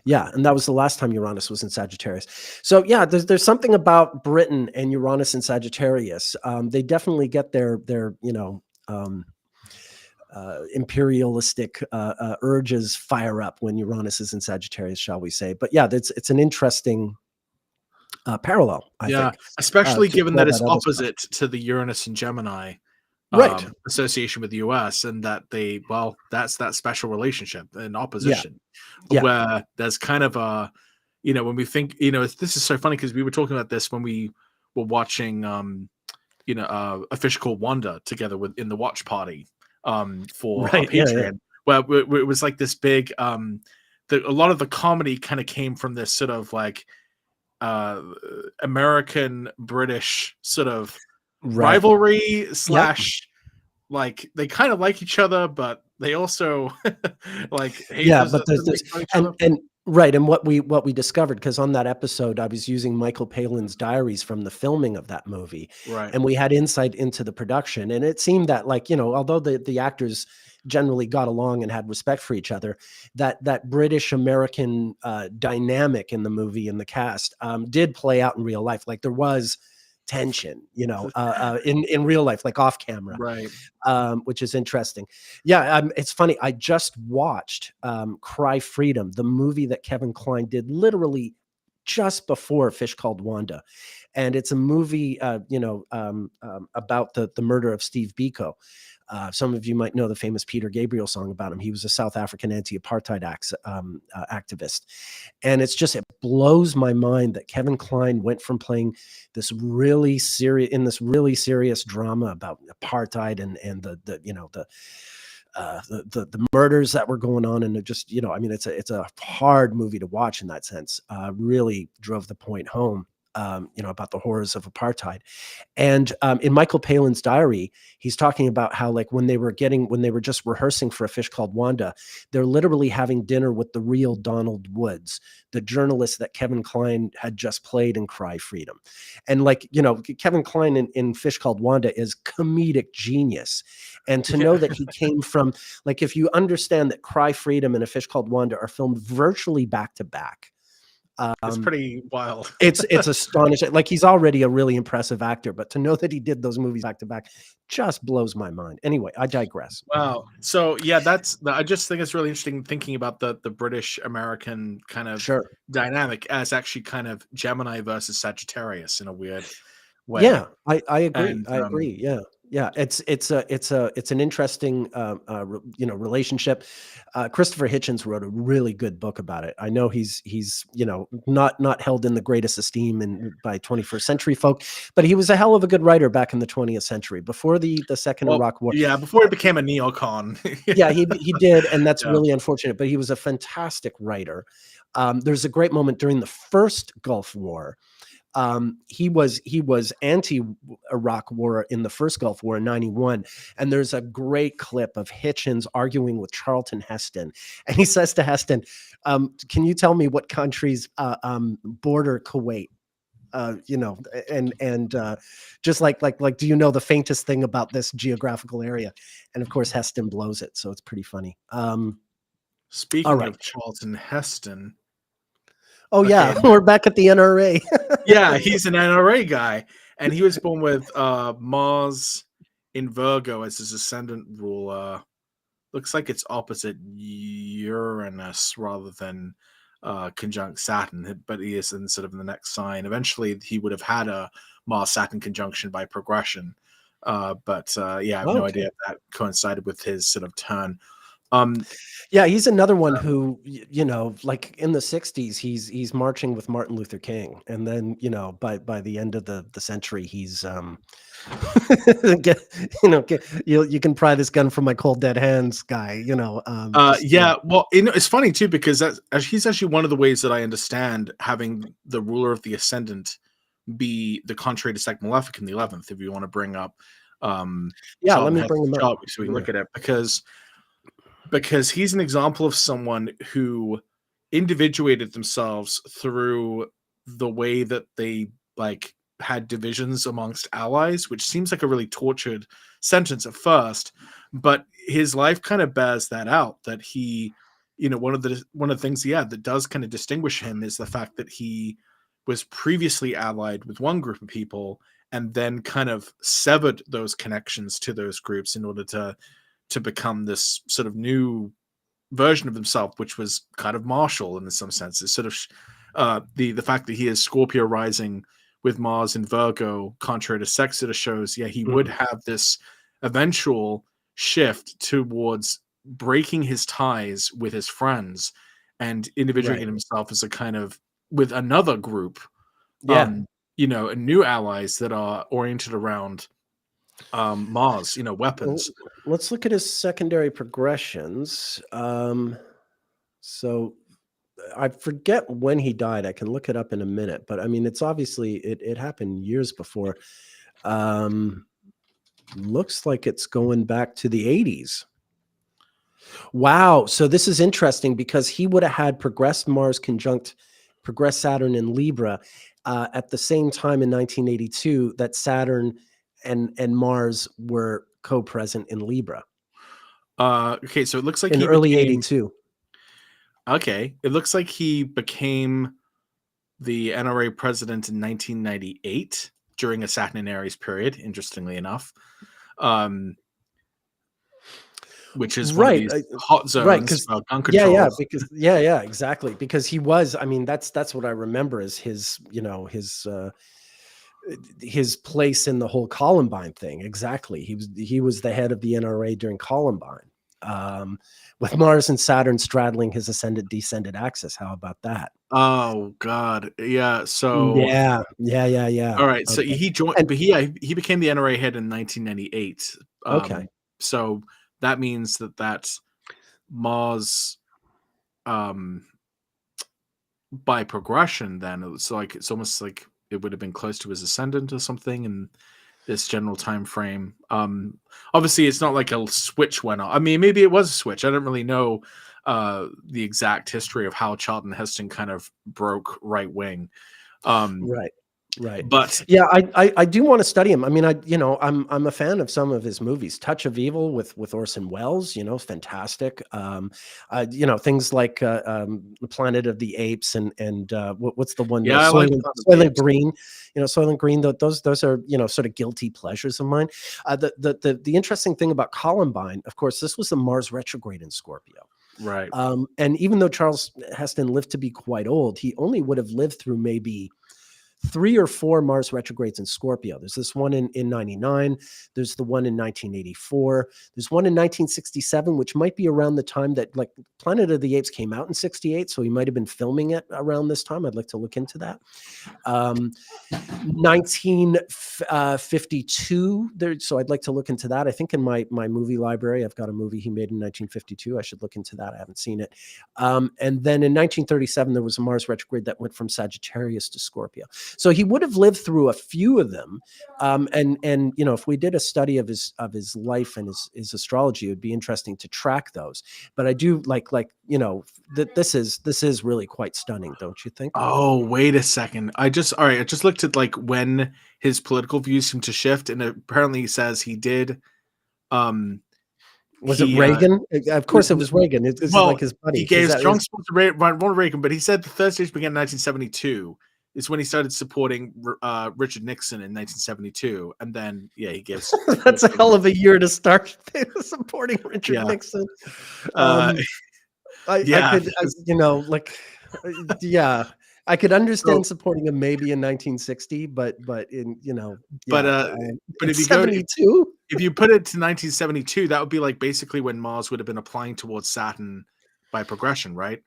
Yeah, and that was the last time Uranus was in Sagittarius. So yeah, there's something about Britain and Uranus in Sagittarius. They definitely get their imperialistic urges fire up when Uranus is in Sagittarius, shall we say? But yeah, it's an interesting parallel, I Yeah, think, especially to given all that it's that other stuff. opposite to the Uranus and Gemini Right. association with the US, and that that's that special relationship in Yeah. opposition, Yeah. where there's kind of a, when we think, this is so funny because we were talking about this when we were watching, a fish called Wanda together in the watch party for our Right. Yeah. Yeah. Patreon, where it was like this big, a lot of the comedy kind of came from this sort of like American British sort of Right. rivalry Yep. slash, like they kind of like each other, but they also like hate Yeah, us but and make fun of each other. and right, and what we discovered, because on that episode I was using Michael Palin's diaries from the filming of that movie, Right. and we had insight into the production, and it seemed that, like, although the actors generally got along and had respect for each other, that British American dynamic in the movie and the cast did play out in real life. Like, there was tension, in real life, like off camera, Right. which is interesting. Yeah, it's funny. I just watched Cry Freedom, the movie that Kevin Kline did literally just before Fish Called Wanda. And it's a movie, about the murder of Steve Biko. Some of you might know the famous Peter Gabriel song about him. He was a South African anti-apartheid activist. And it blows my mind that Kevin Kline went from playing this really serious drama about apartheid and the murders that were going on, and it's a hard movie to watch in that sense. Really drove the point home. about the horrors of apartheid. And in Michael Palin's diary, he's talking about how, like, when they were just rehearsing for A Fish Called Wanda, they're literally having dinner with the real Donald Woods, the journalist that Kevin Kline had just played in Cry Freedom. And, like, Kevin Kline in Fish Called Wanda is comedic genius. And to know that he came from, like, if you understand that Cry Freedom and A Fish Called Wanda are filmed virtually back to back, it's pretty wild. it's astonishing. Like, he's already a really impressive actor, but to know that he did those movies back to back just blows my mind. Anyway, I digress. Wow. So yeah, I just think it's really interesting thinking about the British American kind of Sure. dynamic as actually kind of Gemini versus Sagittarius in a weird way. Yeah, I agree. And I agree. Yeah. Yeah. It's an interesting, relationship. Christopher Hitchens wrote a really good book about it. I know he's not held in the greatest esteem by 21st century folk, but he was a hell of a good writer back in the 20th century before the Second Iraq War. Yeah, before he became a neocon. Yeah, he did, and that's Yeah. really unfortunate. But he was a fantastic writer. There's a great moment during the first Gulf War. He was anti-Iraq war in the first Gulf War in 91. And there's a great clip of Hitchens arguing with Charlton Heston. And he says to Heston, can you tell me what countries border Kuwait? Just like, do you know the faintest thing about this geographical area? And of course, Heston blows it. So it's pretty funny. Speaking of Charlton Heston. Oh, yeah, we're back at the NRA. Yeah, he's an NRA guy, and he was born with Mars in Virgo as his ascendant ruler. Looks like it's opposite Uranus rather than conjunct Saturn, but he is in the next sign. Eventually, he would have had a Mars-Saturn conjunction by progression, but I have no idea if that coincided with his sort of turn. Yeah, he's another one who, like in the 60s, he's marching with Martin Luther King. And then, by the end of the century, he's, you can pry this gun from my cold dead hands guy, Well, it's funny too, because he's actually one of the ways that I understand having the ruler of the ascendant be the contrary to Sect Malefic in the 11th, if you want to bring up let me bring him up so we can look at it, because he's an example of someone who individuated themselves through the way that they had divisions amongst allies, which seems like a really tortured sentence at first, but his life kind of bears that out, that he, one of the things that does kind of distinguish him is the fact that he was previously allied with one group of people and then kind of severed those connections to those groups in order to become this sort of new version of himself, which was kind of martial in some senses. Sort of the fact that he is Scorpio rising with Mars in Virgo, contrary to Sex, sort of shows, he would have this eventual shift towards breaking his ties with his friends and individuating himself as a kind of with another group, new allies that are oriented around Mars, weapons. Let's look at his secondary progressions. So I forget when he died. I can look it up in a minute, but I mean, it's obviously it happened years before. Looks like it's going back to the 80s. Wow. So this is interesting because he would have had progressed Mars conjunct progressed Saturn in Libra at the same time in 1982 that Saturn and Mars were co-present in Libra. Okay, so it looks like in early 82. Okay, it looks like he became the NRA president in 1998 during a Saturn in Aries period, interestingly enough. Which is one of these hot zones about gun control. Exactly. Because he was, I mean, that's what I remember is his place in the whole Columbine thing. Exactly. He was the head of the NRA during Columbine, with Mars and Saturn straddling his ascendant descendant axis. How about that? Oh God. Yeah. So yeah. All right. So he joined, but he became the NRA head in 1998. Okay. So that means that Mars, by progression, then it's almost like it would have been close to his ascendant or something in this general time frame. Obviously, it's not like a switch went on. I mean, maybe it was a switch. I don't really know the exact history of how Charlton Heston kind of broke right wing. Right. But yeah, I do want to study him. I mean, I'm a fan of some of his movies. Touch of Evil with Orson Welles, fantastic. Things like the Planet of the Apes and what's the one? Yeah, I like Soylent Green. Soylent Green. Those are sort of guilty pleasures of mine. The interesting thing about Columbine, of course, this was the Mars retrograde in Scorpio. right. And even though Charles Heston lived to be quite old, he only would have lived through maybe 3 or 4 Mars retrogrades in Scorpio. There's this one in 99. There's the one in 1984. There's one in 1967, which might be around the time that like Planet of the Apes came out in 68. So he might have been filming it around this time. I'd like to look into that. 1952. So I'd like to look into that. I think in my movie library, I've got a movie he made in 1952. I should look into that. I haven't seen it. And then in 1937, there was a Mars retrograde that went from Sagittarius to Scorpio. So he would have lived through a few of them. And if we did a study of his life and his astrology, it would be interesting to track those. But I do like this is really quite stunning, don't you think? Oh, wait a second. I just looked at like when his political views seem to shift, and it apparently says he did. Was it Reagan? Of course, it was Reagan. It's like his buddy. He gave strong support to Ronald Reagan, but he said the third stage began in 1972. Is when he started supporting Richard Nixon in 1972, and then he gives. That's a hell of a year to start supporting Richard Nixon. I could understand supporting him maybe in 1960, but if you go 72, if you put it to 1972, that would be like basically when Mars would have been applying towards Saturn by progression, right?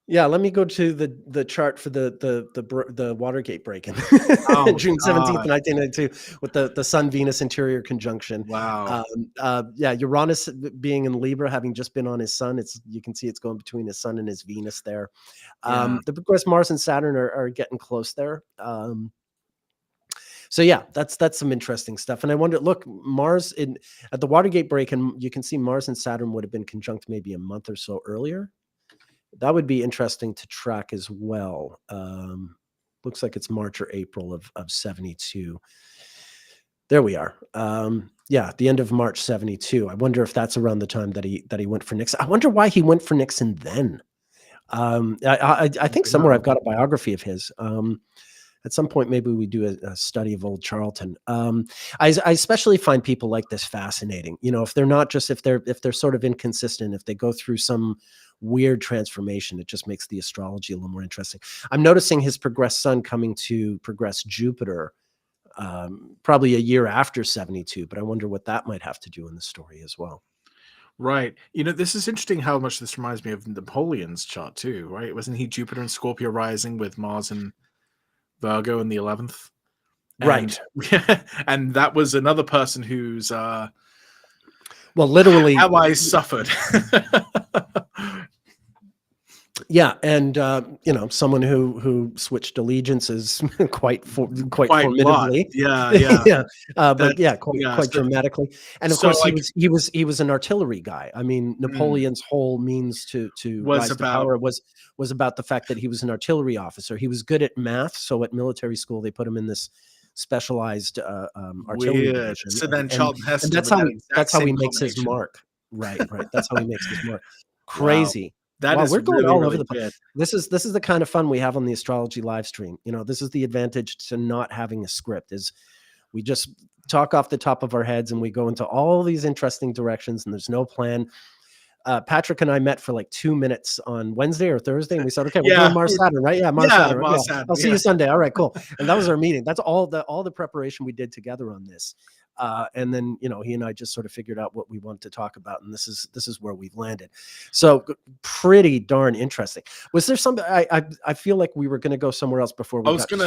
Yeah, let me go to the chart for the Watergate break-in, June 17th, 1992, with the Sun Venus interior conjunction. Wow. Uranus being in Libra, having just been on his Sun, you can see it's going between his Sun and his Venus there. The progress Mars and Saturn are getting close there. So yeah, that's some interesting stuff. And I wonder, look, Mars at the Watergate break-in, you can see Mars and Saturn would have been conjunct maybe a month or so earlier. That would be interesting to track as well. Looks like it's March or April of 72. There we are. The end of March 72. I wonder if that's around the time that he went for Nixon. I wonder why he went for Nixon then. I think somewhere I've got a biography of his. At some point, maybe we do a study of old Charlton. I especially find people like this fascinating. If they're not just if they're sort of inconsistent, if they go through some weird transformation, it just makes the astrology a little more interesting. I'm noticing his progressed Sun coming to progress Jupiter probably a year after 72, but I wonder what that might have to do in the story as well. Right. This is interesting how much this reminds me of Napoleon's chart too, right? Wasn't he Jupiter and Scorpio rising with Mars and Virgo in the 11th? Right. And that was another person whose literally allies suffered. Yeah, and someone who switched allegiances quite formidably. Quite dramatically. And of course, he was an artillery guy. I mean, Napoleon's whole means to rise to power was about the fact that he was an artillery officer. He was good at math, so at military school they put him in this specialized artillery division. So then Charlton Heston, that's how he makes his mark. Right. That's how he makes his mark. Crazy. Wow. We're going really, all really over the place. This is the kind of fun we have on the astrology live stream. This is the advantage to not having a script, is we just talk off the top of our heads and we go into all these interesting directions and there's no plan. Patrick and I met for like 2 minutes on Wednesday or Thursday, and we said, okay, we're doing Mars-Saturn, right? Yeah, Mars-Saturn. Mars-Saturn. I'll see you Sunday. All right, cool. And that was our meeting. That's all the preparation we did together on this. And then, he and I just sort of figured out what we want to talk about. And this is where we've landed. So pretty darn interesting. Was there something, I feel like we were going to go somewhere else before we I was just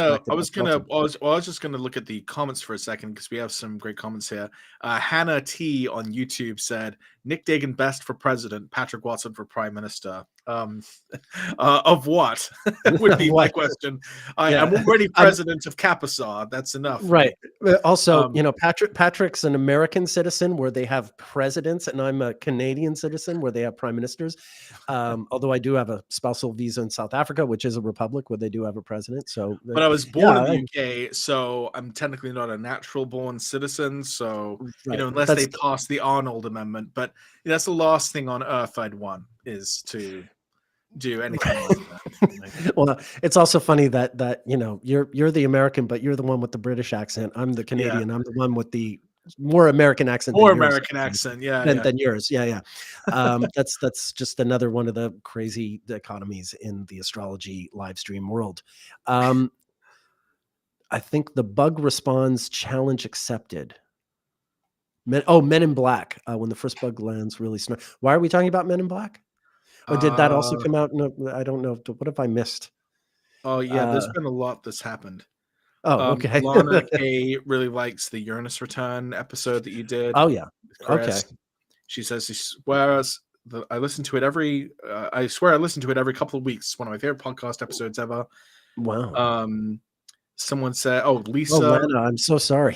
going to look at the comments for a second, because we have some great comments here. Hannah T on YouTube said, Nick Dagan best for president, Patrick Watson for prime minister. Of what would be my What? question. Yeah. I'm already I'm president of Capasar. That's enough for right. me. Also, Patrick's an American citizen where they have presidents, and I'm a Canadian citizen where they have prime ministers. Although I do have a spousal visa in South Africa, which is a republic where they do have a president. So, But I was born in yeah, the UK, so I'm technically not a natural born citizen. So, right. unless That's they pass the Arnold Amendment, but that's the last thing on earth I'd want is to do anything like that. well, it's also funny that you're the American, but you're the one with the British accent. I'm the Yeah, Canadian. I'm the one with the more American accent more than yours. American accent. Yeah, Than, yeah. than yours. Yeah. That's just another one of the crazy dichotomies in the astrology live stream world. I think the bug responds challenge accepted. Men in Black. When the first bug lands, really smart. Why are we talking about Men in Black? Or did that also Uh, come out? No, I don't know. What have I missed? oh yeah, there's Uh, been a lot that's happened. okay. Lana K really likes the Uranus return episode that you did Oh yeah. with Chris. Okay. She says she swears that I listen to it every. I swear I listen to it every couple of weeks. It's one of my favorite podcast episodes ever. Wow. Someone said, "Oh, Oh, Lisa." Lana, I'm so sorry.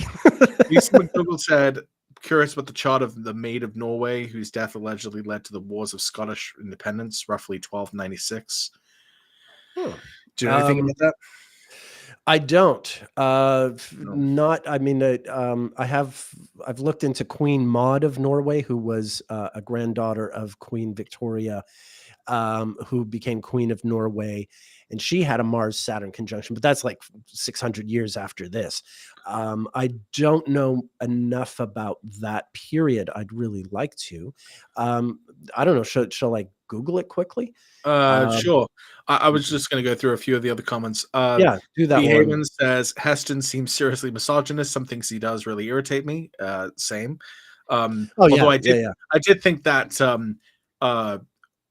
Lisa McDougall said, "Curious about the chart of the Maid of Norway, whose death allegedly led to the Wars of Scottish Independence, roughly 1296." Huh. Do you know anything about that? I don't. No. Not. I mean, I've looked into Queen Maud of Norway, who was a granddaughter of Queen Victoria, who became Queen of Norway, and she had a Mars-Saturn conjunction. But that's like 600 years after this. I don't know enough about that period. I'd really like to. I don't know. Shall I Google it quickly? Sure. I was just going to go through a few of the other comments. Yeah, do that B. one. Haven says Heston seems seriously misogynist. Some things he does really irritate me. Same. Oh Although yeah, yeah. I did think that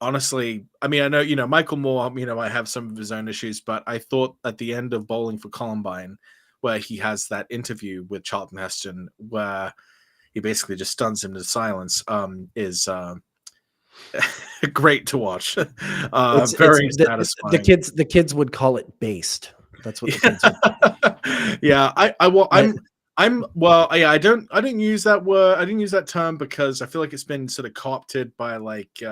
honestly, I mean, I know Michael Moore. I have some of his own issues, but I thought at the end of Bowling for Columbine, where he has that interview with Charlton Heston, where he basically just stuns him to silence, is great to watch. Very satisfying. The kids would call it based. That's what the kids would. Yeah, I'm well, yeah, I didn't use that word. I didn't use that term because I feel like it's been sort of co-opted by like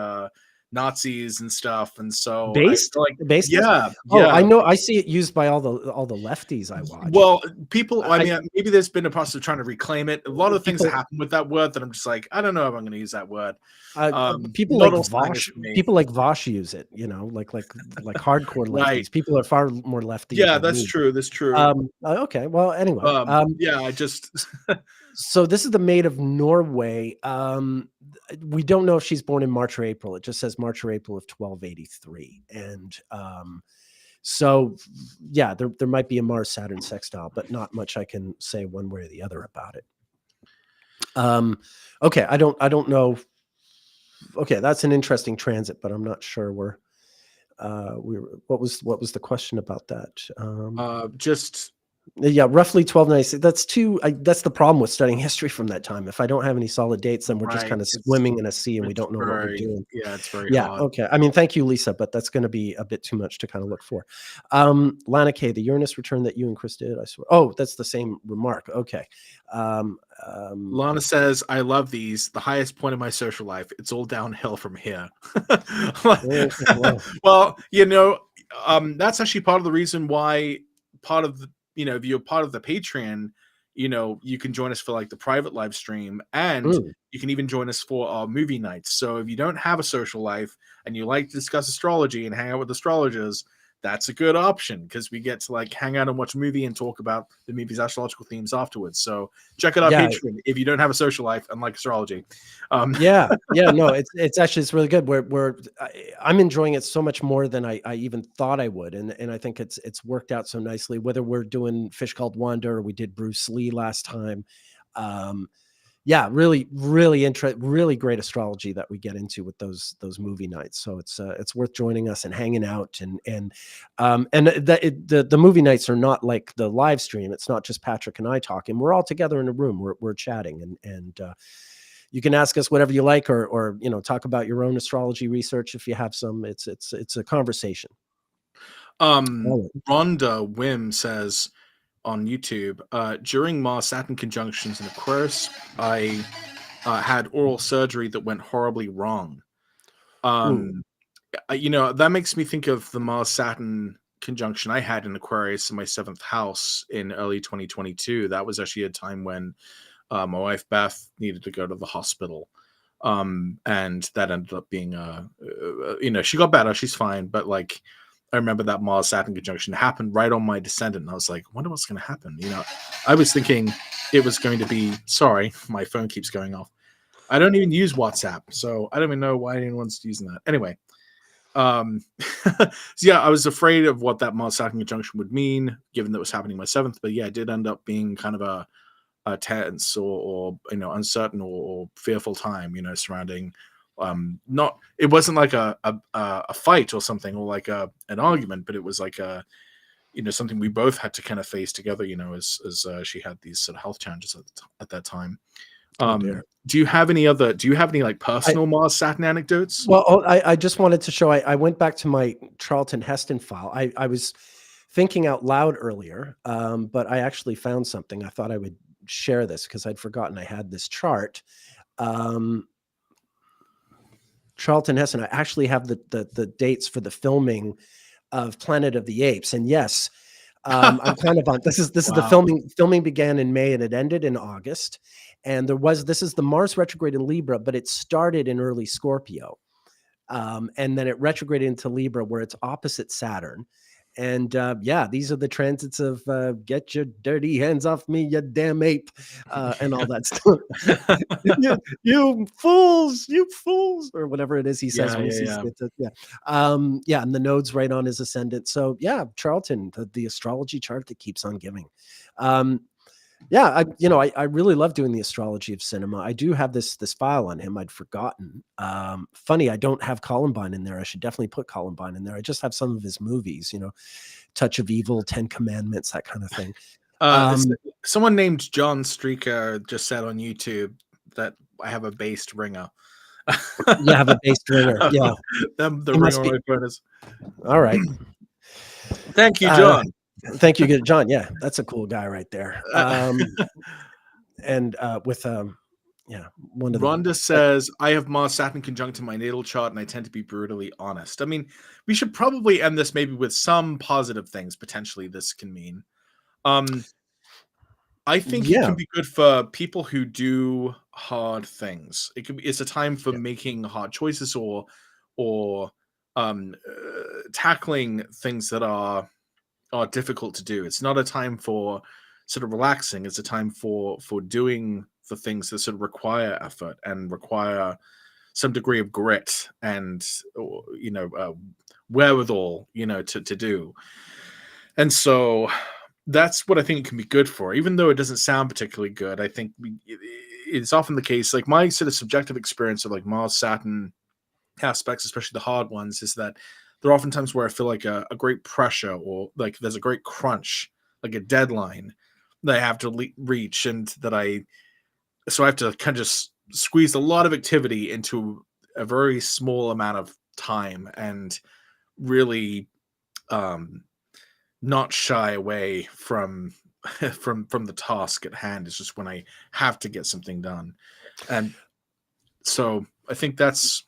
Nazis and stuff, and so I Based? feel like Based? yeah. Oh, I know. I see it used by all the lefties I watch. Well, people, I mean, maybe there's been a process of trying to reclaim it. A lot of things that people, happen with that word that I'm just like, I don't know if I'm going to use that word. people not like all slang is Vosh, for me. people like Vosh use it. Like hardcore lefties. Right. People are far more lefty. Yeah, than that's me. true. That's true. Okay. Well, anyway. Yeah, I just So this is the Maid of Norway. We don't know if she's born in March or April. It just says March or April of 1283. And so yeah, there might be a Mars-Saturn sextile, but not much I can say one way or the other about it. Okay, I don't know. Okay, that's an interesting transit, but I'm not sure where what was the question about that? just Yeah, roughly 1296. That's the problem with studying history from that time. If I don't have any solid dates, then we're just kind of swimming in a sea and we don't know what we're doing. Yeah, it's very hard. Okay. I mean, thank you, Lisa, but that's going to be a bit too much to kind of look for. Lana K, the Uranus return that you and Chris did, I swear. Oh, that's the same remark. Okay. Lana says, I love these. The highest point of my social life. It's all downhill from here. Well, that's actually part of the reason why part of the, if you're part of the Patreon, you can join us for like the private live stream, and you can even join us for our movie nights. So if you don't have a social life and you like to discuss astrology and hang out with astrologers, that's a good option because we get to like hang out and watch a movie and talk about the movie's astrological themes afterwards. So check out our Patreon if you don't have a social life and like astrology. No, it's really good. I'm enjoying it so much more than I even thought I would, and I think it's worked out so nicely. Whether we're doing Fish Called Wanda or we did Bruce Lee last time, really great astrology that we get into with those movie nights. So it's worth joining us and hanging out and the movie nights are not like the live stream. It's not just Patrick and I talking. We're all together in a room. We're chatting and you can ask us whatever you like, or talk about your own astrology research if you have some. It's a conversation. All right. Rhonda Wim says on YouTube, during Mars-Saturn conjunctions in Aquarius, I had oral surgery that went horribly wrong. That makes me think of the Mars-Saturn conjunction I had in Aquarius in my 7th house in early 2022. That was actually a time when my wife Beth needed to go to the hospital. And that ended up being she got better, she's fine, but like I remember that Mars-Saturn conjunction happened right on my descendant, and I was like, I wonder what's going to happen. I was thinking it was going to be, sorry, my phone keeps going off. I don't even use WhatsApp, so I don't even know why anyone's using that. Anyway, so yeah, I was afraid of what that Mars-Saturn conjunction would mean, given that it was happening my 7th. But yeah, it did end up being kind of a tense or uncertain or fearful time, surrounding. It wasn't like a fight or something, or like an argument, but it was like something we both had to kind of face together, as she had these sort of health challenges at that time. Do you have any like personal Mars-Saturn anecdotes? Well, I just wanted to show, I went back to my Charlton Heston file. I was thinking out loud earlier, but I actually found something. I thought I would share this because I'd forgotten I had this chart. Charlton Heston, I actually have the dates for the filming of Planet of the Apes. And yes, I'm kind of on, this is the filming began in May and it ended in August. And this is the Mars retrograde in Libra, but it started in early Scorpio. And then it retrograded into Libra where it's opposite Saturn. And these are the transits of get your dirty hands off me, you damn ape, and all that stuff. you fools, or whatever it is he says. And the node's right on his ascendant. So yeah, Charlton, the astrology chart that keeps on giving. I really love doing the astrology of cinema. I do have this file on him. I'd forgotten. Funny, I don't have Columbine in there. I should definitely put Columbine in there. I just have some of his movies, Touch of Evil, 10 Commandments, that kind of thing. Someone named John Streaker just said on YouTube that I have a based ringer. You have a based ringer. Yeah. The ringer on my phone is. All right. Thank you, John. Thank you, John. Yeah, that's a cool guy right there. One of Rhonda says, I have Mars-Saturn conjunct in my natal chart, and I tend to be brutally honest. I mean, we should probably end this maybe with some positive things potentially this can mean. I think it can be good for people who do hard things. It's a time for making hard choices or tackling things that are difficult to do. It's not a time for sort of relaxing. It's a time for doing the things that sort of require effort and require some degree of grit and wherewithal to do. And so that's what I think it can be good for, even though it doesn't sound particularly good. I think it's often the case, like my sort of subjective experience of like Mars-Saturn aspects, especially the hard ones, is that there are often times where I feel like a great pressure, or like there's a great crunch, like a deadline that I have to reach, and that I have to kind of just squeeze a lot of activity into a very small amount of time, and really not shy away from the task at hand. It's just when I have to get something done. And so I think that's,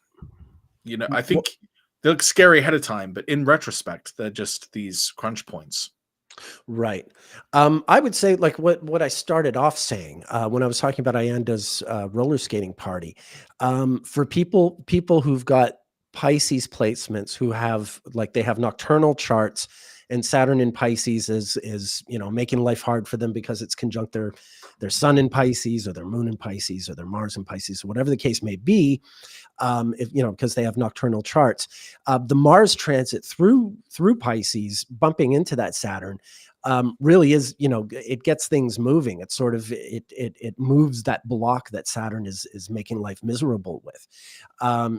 I think they look scary ahead of time, but in retrospect, they're just these crunch points. Right. I would say, like what I started off saying when I was talking about Ayanda's roller skating party, for people who've got Pisces placements, who have they have nocturnal charts, and Saturn in Pisces is making life hard for them because it's conjunct their sun in Pisces, or their moon in Pisces, or their Mars in Pisces, or whatever the case may be. Because they have nocturnal charts, the Mars transit through Pisces, bumping into that Saturn, really is, it gets things moving. It's sort of, it moves that block that Saturn is making life miserable with.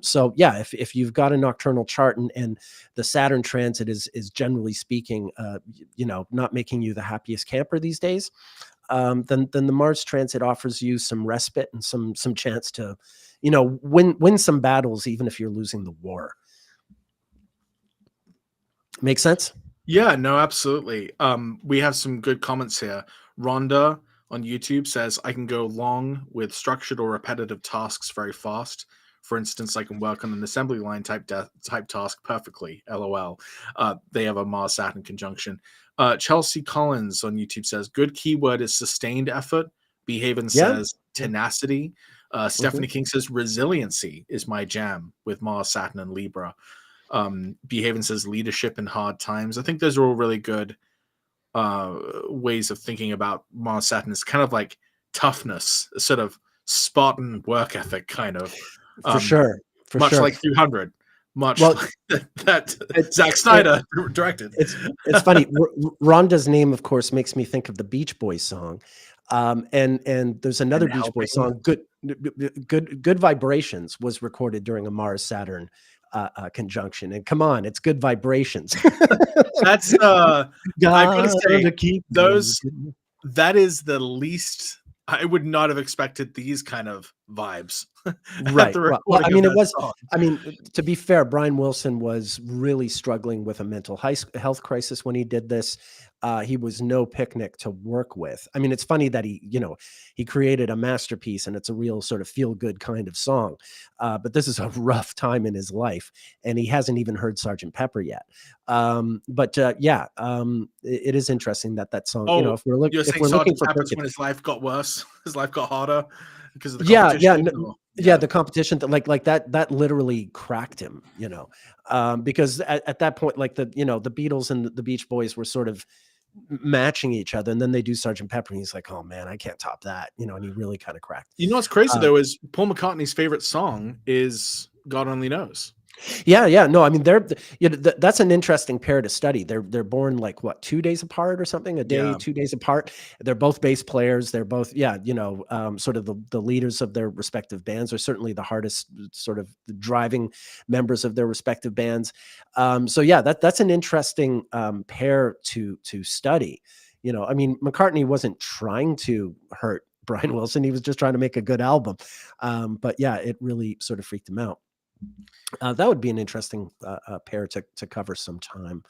So yeah, if you've got a nocturnal chart and the Saturn transit is generally speaking, not making you the happiest camper these days, then the Mars transit offers you some respite and some chance to, win some battles, even if you're losing the war. Make sense? Yeah, no, absolutely. We have some good comments here. Rhonda on YouTube says, I can go long with structured or repetitive tasks very fast. For instance, I can work on an assembly line type task perfectly. LOL. They have a Mars-Saturn conjunction. Chelsea Collins on YouTube says, good keyword is sustained effort. Behaven Yeah. says tenacity. Stephanie King says resiliency is my jam with Mars, Saturn, and Libra. Behaven says leadership in hard times. I think those are all really good ways of thinking about Mars Saturn. It's kind of like toughness, a sort of Spartan work ethic, kind of. For sure. For much sure. like 300, much Well, like that Zack Snyder directed. It's funny. Rhonda's name, of course, makes me think of the Beach Boys song. And there's another And Beach Boys helping. song, Good Vibrations, was recorded during a Mars-Saturn conjunction. And come on, it's good vibrations. That's I've got to say, Gotta keep those moving. that is the least. I would not have expected these kind of vibes at Right. the Well, recording I of mean, that song. to be fair, Brian Wilson was really struggling with a mental health crisis when he did this. He was no picnic to work with. I mean, it's funny that he created a masterpiece and it's a real sort of feel good kind of song. But this is a rough time in his life and he hasn't even heard Sergeant Pepper yet. It is interesting that song, Oh, if we're looking, you're saying looking Sergeant for Pepper's cricket. when his life got worse, his life got harder because of the Yeah, competition? yeah, the competition that like that literally cracked him, because at that point, like the Beatles and the Beach Boys were sort of matching each other, and then they do Sergeant Pepper, and he's like, oh man, I can't top that, and he really kind of cracked. You know what's crazy though is Paul McCartney's favorite song is God Only Knows. Yeah. No, I mean, that's an interesting pair to study. They're born like what, 2 days apart or something, a day, Yeah. 2 days apart. They're both bass players. They're both, sort of the leaders of their respective bands, or certainly the hardest sort of driving members of their respective bands. That's an interesting pair to study. I mean, McCartney wasn't trying to hurt Brian Wilson. He was just trying to make a good album. But yeah, it really sort of freaked him out. That would be an interesting pair to cover sometime.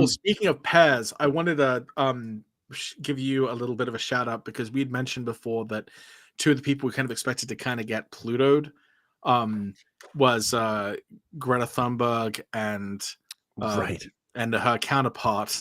Speaking of pairs, I wanted to give you a little bit of a shout out because we'd mentioned before that two of the people we kind of expected to kind of get Plutoed was Greta Thunberg and Right. and her counterpart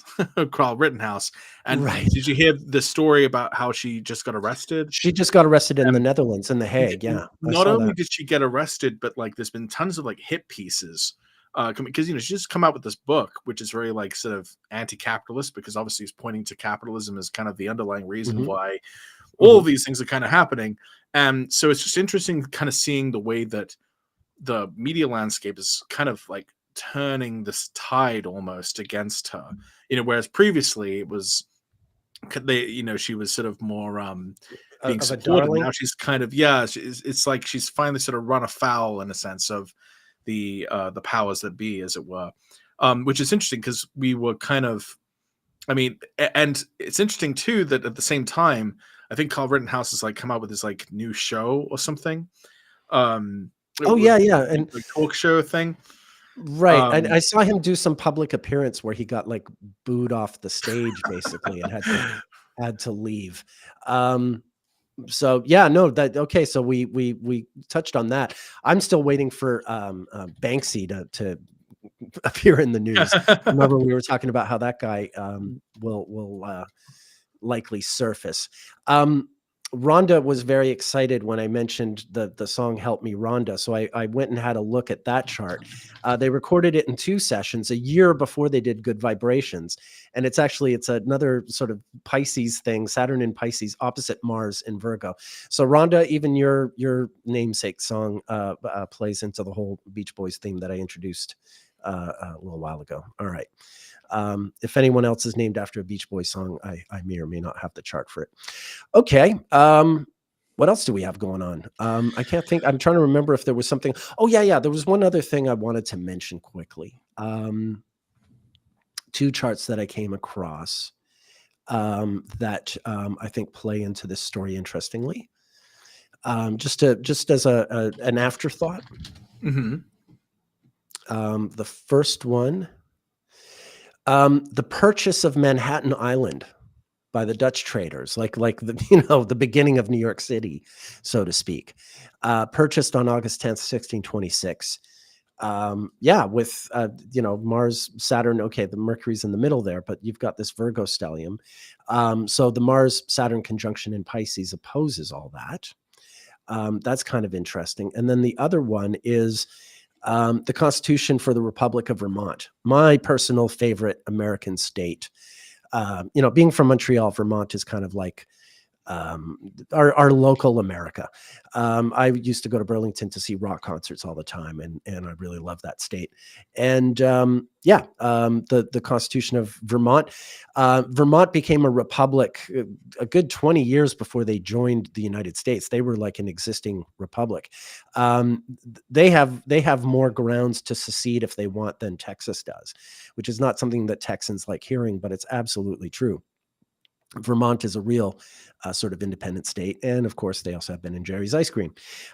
Carl Rittenhouse. And Right. did you hear the story about how she just got arrested? She just got arrested in the Netherlands, in The Hague. Yeah, Not only did she get arrested, but like there's been tons of like hit pieces because she's just come out with this book, which is very like sort of anti-capitalist because obviously it's pointing to capitalism as kind of the underlying reason why all of these things are kind of happening. And so it's just interesting kind of seeing the way that the media landscape is kind of like turning this tide almost against her, whereas previously it was she was sort of more being supported. Now she's kind of it's like she's finally sort of run afoul in a sense of the powers that be, as it were, which is interesting because we were kind of, and it's interesting too that at the same time I think Carl Rittenhouse has like come out with this like new show or something. And a talk show thing. Right. I saw him do some public appearance where he got like booed off the stage basically and had to leave. So we touched on that. I'm still waiting for Banksy to appear in the news. Remember we were talking about how that guy will likely surface. Rhonda was very excited when I mentioned the song Help Me Rhonda. So I went and had a look at that chart. They recorded it in 2 sessions a year before they did Good Vibrations. And it's another sort of Pisces thing, Saturn in Pisces, opposite Mars in Virgo. So Rhonda, even your namesake song plays into the whole Beach Boys theme that I introduced a little while ago. All right. If anyone else is named after a Beach Boys song, I may or may not have the chart for it. Okay. What else do we have going on? I can't think. I'm trying to remember if there was something. Oh, yeah. There was one other thing I wanted to mention quickly. 2 charts that I came across. that I think play into this story interestingly. Just as an afterthought, Mm-hmm. the first one, the purchase of Manhattan Island by the Dutch traders, like the the beginning of New York City, so to speak, purchased on August 10th, 1626. Yeah, with Mars, Saturn. Okay, the Mercury's in the middle there, but you've got this Virgo stellium. So the Mars Saturn conjunction in Pisces opposes all that. That's kind of interesting. And then the other one is the Constitution for the Republic of Vermont, my personal favorite American state. Being from Montreal, Vermont is kind of like our local America. I used to go to Burlington to see rock concerts all the time, and I really love that state. And the Constitution of Vermont. Vermont became a republic a good 20 years before they joined the United States. They were like an existing republic. They have more grounds to secede if they want than Texas does, which is not something that Texans like hearing, but it's absolutely true. Vermont is a real sort of independent state, and of course, they also have Ben and Jerry's ice cream.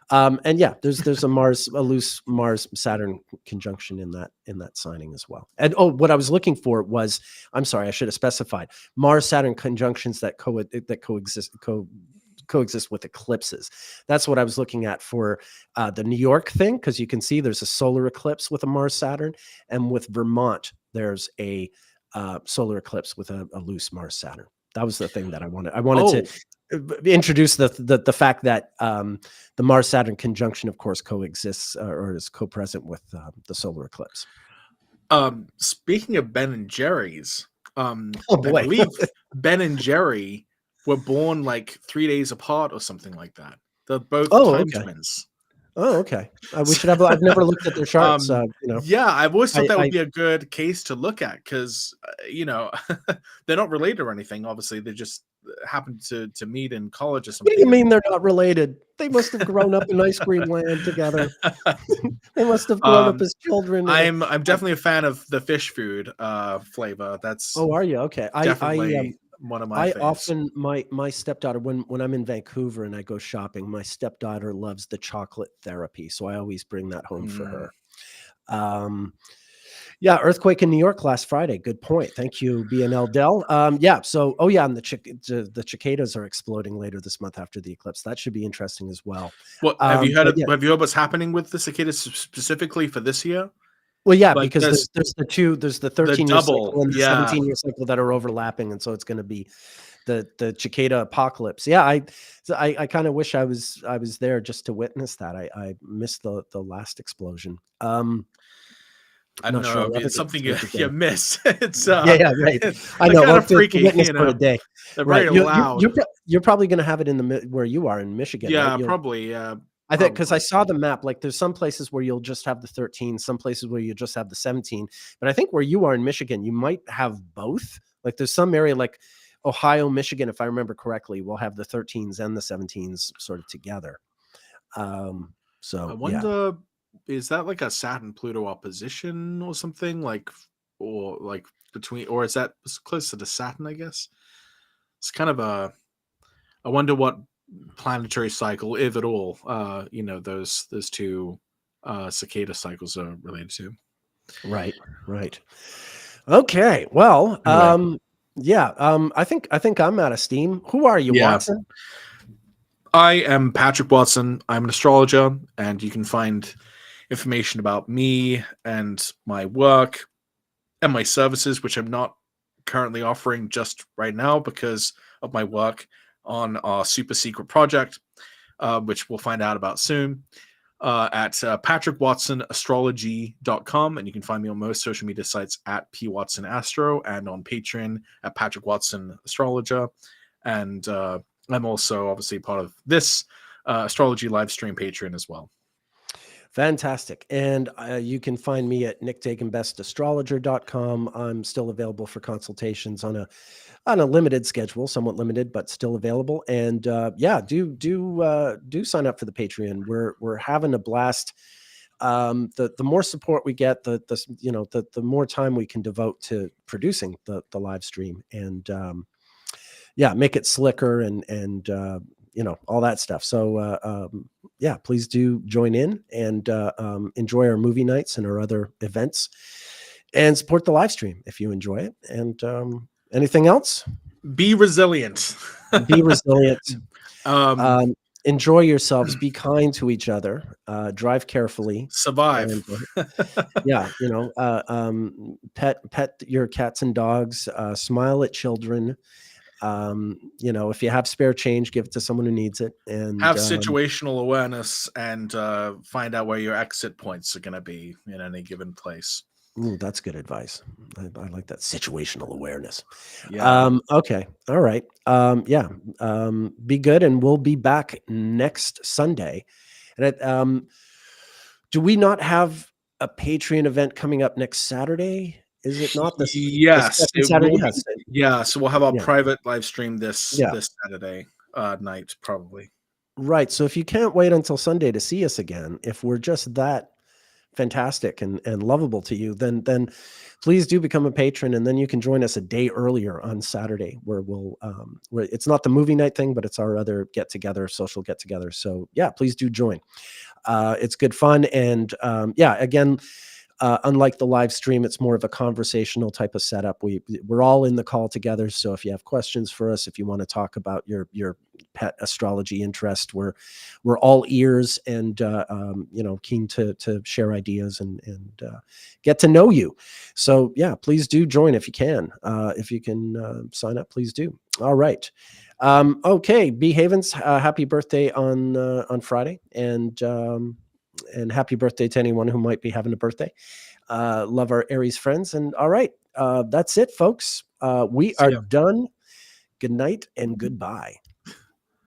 And yeah, there's a loose Mars Saturn conjunction in that signing as well. And what I was looking for was, I'm sorry, I should have specified Mars Saturn conjunctions that coexist with eclipses. That's what I was looking at for the New York thing, because you can see there's a solar eclipse with a Mars Saturn, and with Vermont there's a solar eclipse with a loose Mars Saturn. That was the thing that I wanted. I wanted to introduce the fact that the Mars Saturn conjunction, of course, coexists or is co-present with the solar eclipse. Speaking of Ben and Jerry's, Oh boy. I believe Ben and Jerry were born like 3 days apart or something like that. They're both time twins. Oh, okay. We should have. I've never looked at their charts. Yeah, I've always thought that would be a good case to look at because they're not related or anything. Obviously, they just happened to meet in college or something. What do you mean they're not related? They must have grown up in ice cream land together. They must have grown up as children. I'm definitely a fan of the fish food flavor. That's are you? Okay. Definitely one of my faves. Often my stepdaughter, when I'm in Vancouver and I go shopping, my stepdaughter loves the chocolate therapy, so I always bring that home for her. Yeah, earthquake in New York last Friday. Good point. Thank you, BNL Dell. Yeah. So, and the cicadas are exploding later this month after the eclipse. That should be interesting as well. What have you heard? Have you heard what's happening with the cicadas specifically for this year? Well, yeah, because there's the 13-year cycle and the yeah. 17-year cycle that are overlapping, and so it's going to be the cicada apocalypse. Yeah, I kind of wish I was there just to witness that. I missed the last explosion. I don't know. It's something you miss. It's yeah, right. I know. Kind of freaky. For a day. They're very loud. You're probably going to have it in where you are in Michigan. Yeah, right? probably. Yeah. I think because I saw the map, like there's some places where you'll just have the 13, some places where you just have the 17. But I think where you are in Michigan, you might have both. Like there's some area like Ohio, Michigan, if I remember correctly, will have the 13s and the 17s sort of together. So I wonder, is that like a Saturn Pluto opposition or something or is that closer to Saturn? I guess it's kind of I wonder what planetary cycle, if at all, those two cicada cycles are related to. Right. Okay. Well, anyway. I think I'm out of steam. Who are you, Watson? I am Patrick Watson. I'm an astrologer, and you can find information about me and my work and my services, which I'm not currently offering just right now because of my work on our super secret project, which we'll find out about soon, at patrickwatsonAstrology.com. And you can find me on most social media sites at pwatsonastro and on Patreon at Patrick Watson Astrologer. And I'm also obviously part of this Astrology Livestream Patreon as well. Fantastic. And you can find me at nickdaganbestastrologer.com. I'm still available for consultations on a limited schedule, somewhat limited, but still available. And do sign up for the Patreon. We're having a blast. The more support we get, the more time we can devote to producing the live stream. And yeah, make it slicker and all that stuff. So yeah, please do join in and enjoy our movie nights and our other events, and support the live stream if you enjoy it. And anything else? Be resilient. Be resilient. um, Enjoy yourselves. Be kind to each other. Drive carefully. survive. And yeah, pet your cats and dogs. Smile at children. If you have spare change, give it to someone who needs it. And Have situational awareness and find out where your exit points are going to be in any given place. That's good advice. I like that, situational awareness. Yeah. Okay. All right. Yeah. Be good, and we'll be back next Sunday. And do we not have a Patreon event coming up next Saturday? Is it not the Yes, second it Saturday? will Yes. be. Yeah, so we'll have our Yeah. private live stream this Yeah. Saturday night, probably. Right. So if you can't wait until Sunday to see us again, if we're just that fantastic and lovable to you, then please do become a patron, and then you can join us a day earlier on Saturday, where where it's not the movie night thing, but it's our other social get together. So yeah, please do join. It's good fun. And yeah, again, unlike the live stream, it's more of a conversational type of setup. We're all in the call together. So if you have questions for us, if you want to talk about your pet astrology interest, we're all ears, and keen to share ideas and get to know you. So yeah, please do join if you can. If you can sign up, please do. All right. Okay, B Havens, happy birthday on Friday, and happy birthday to anyone who might be having a birthday. Love our Aries friends. And all right, that's it, folks. We are done. Good night and goodbye.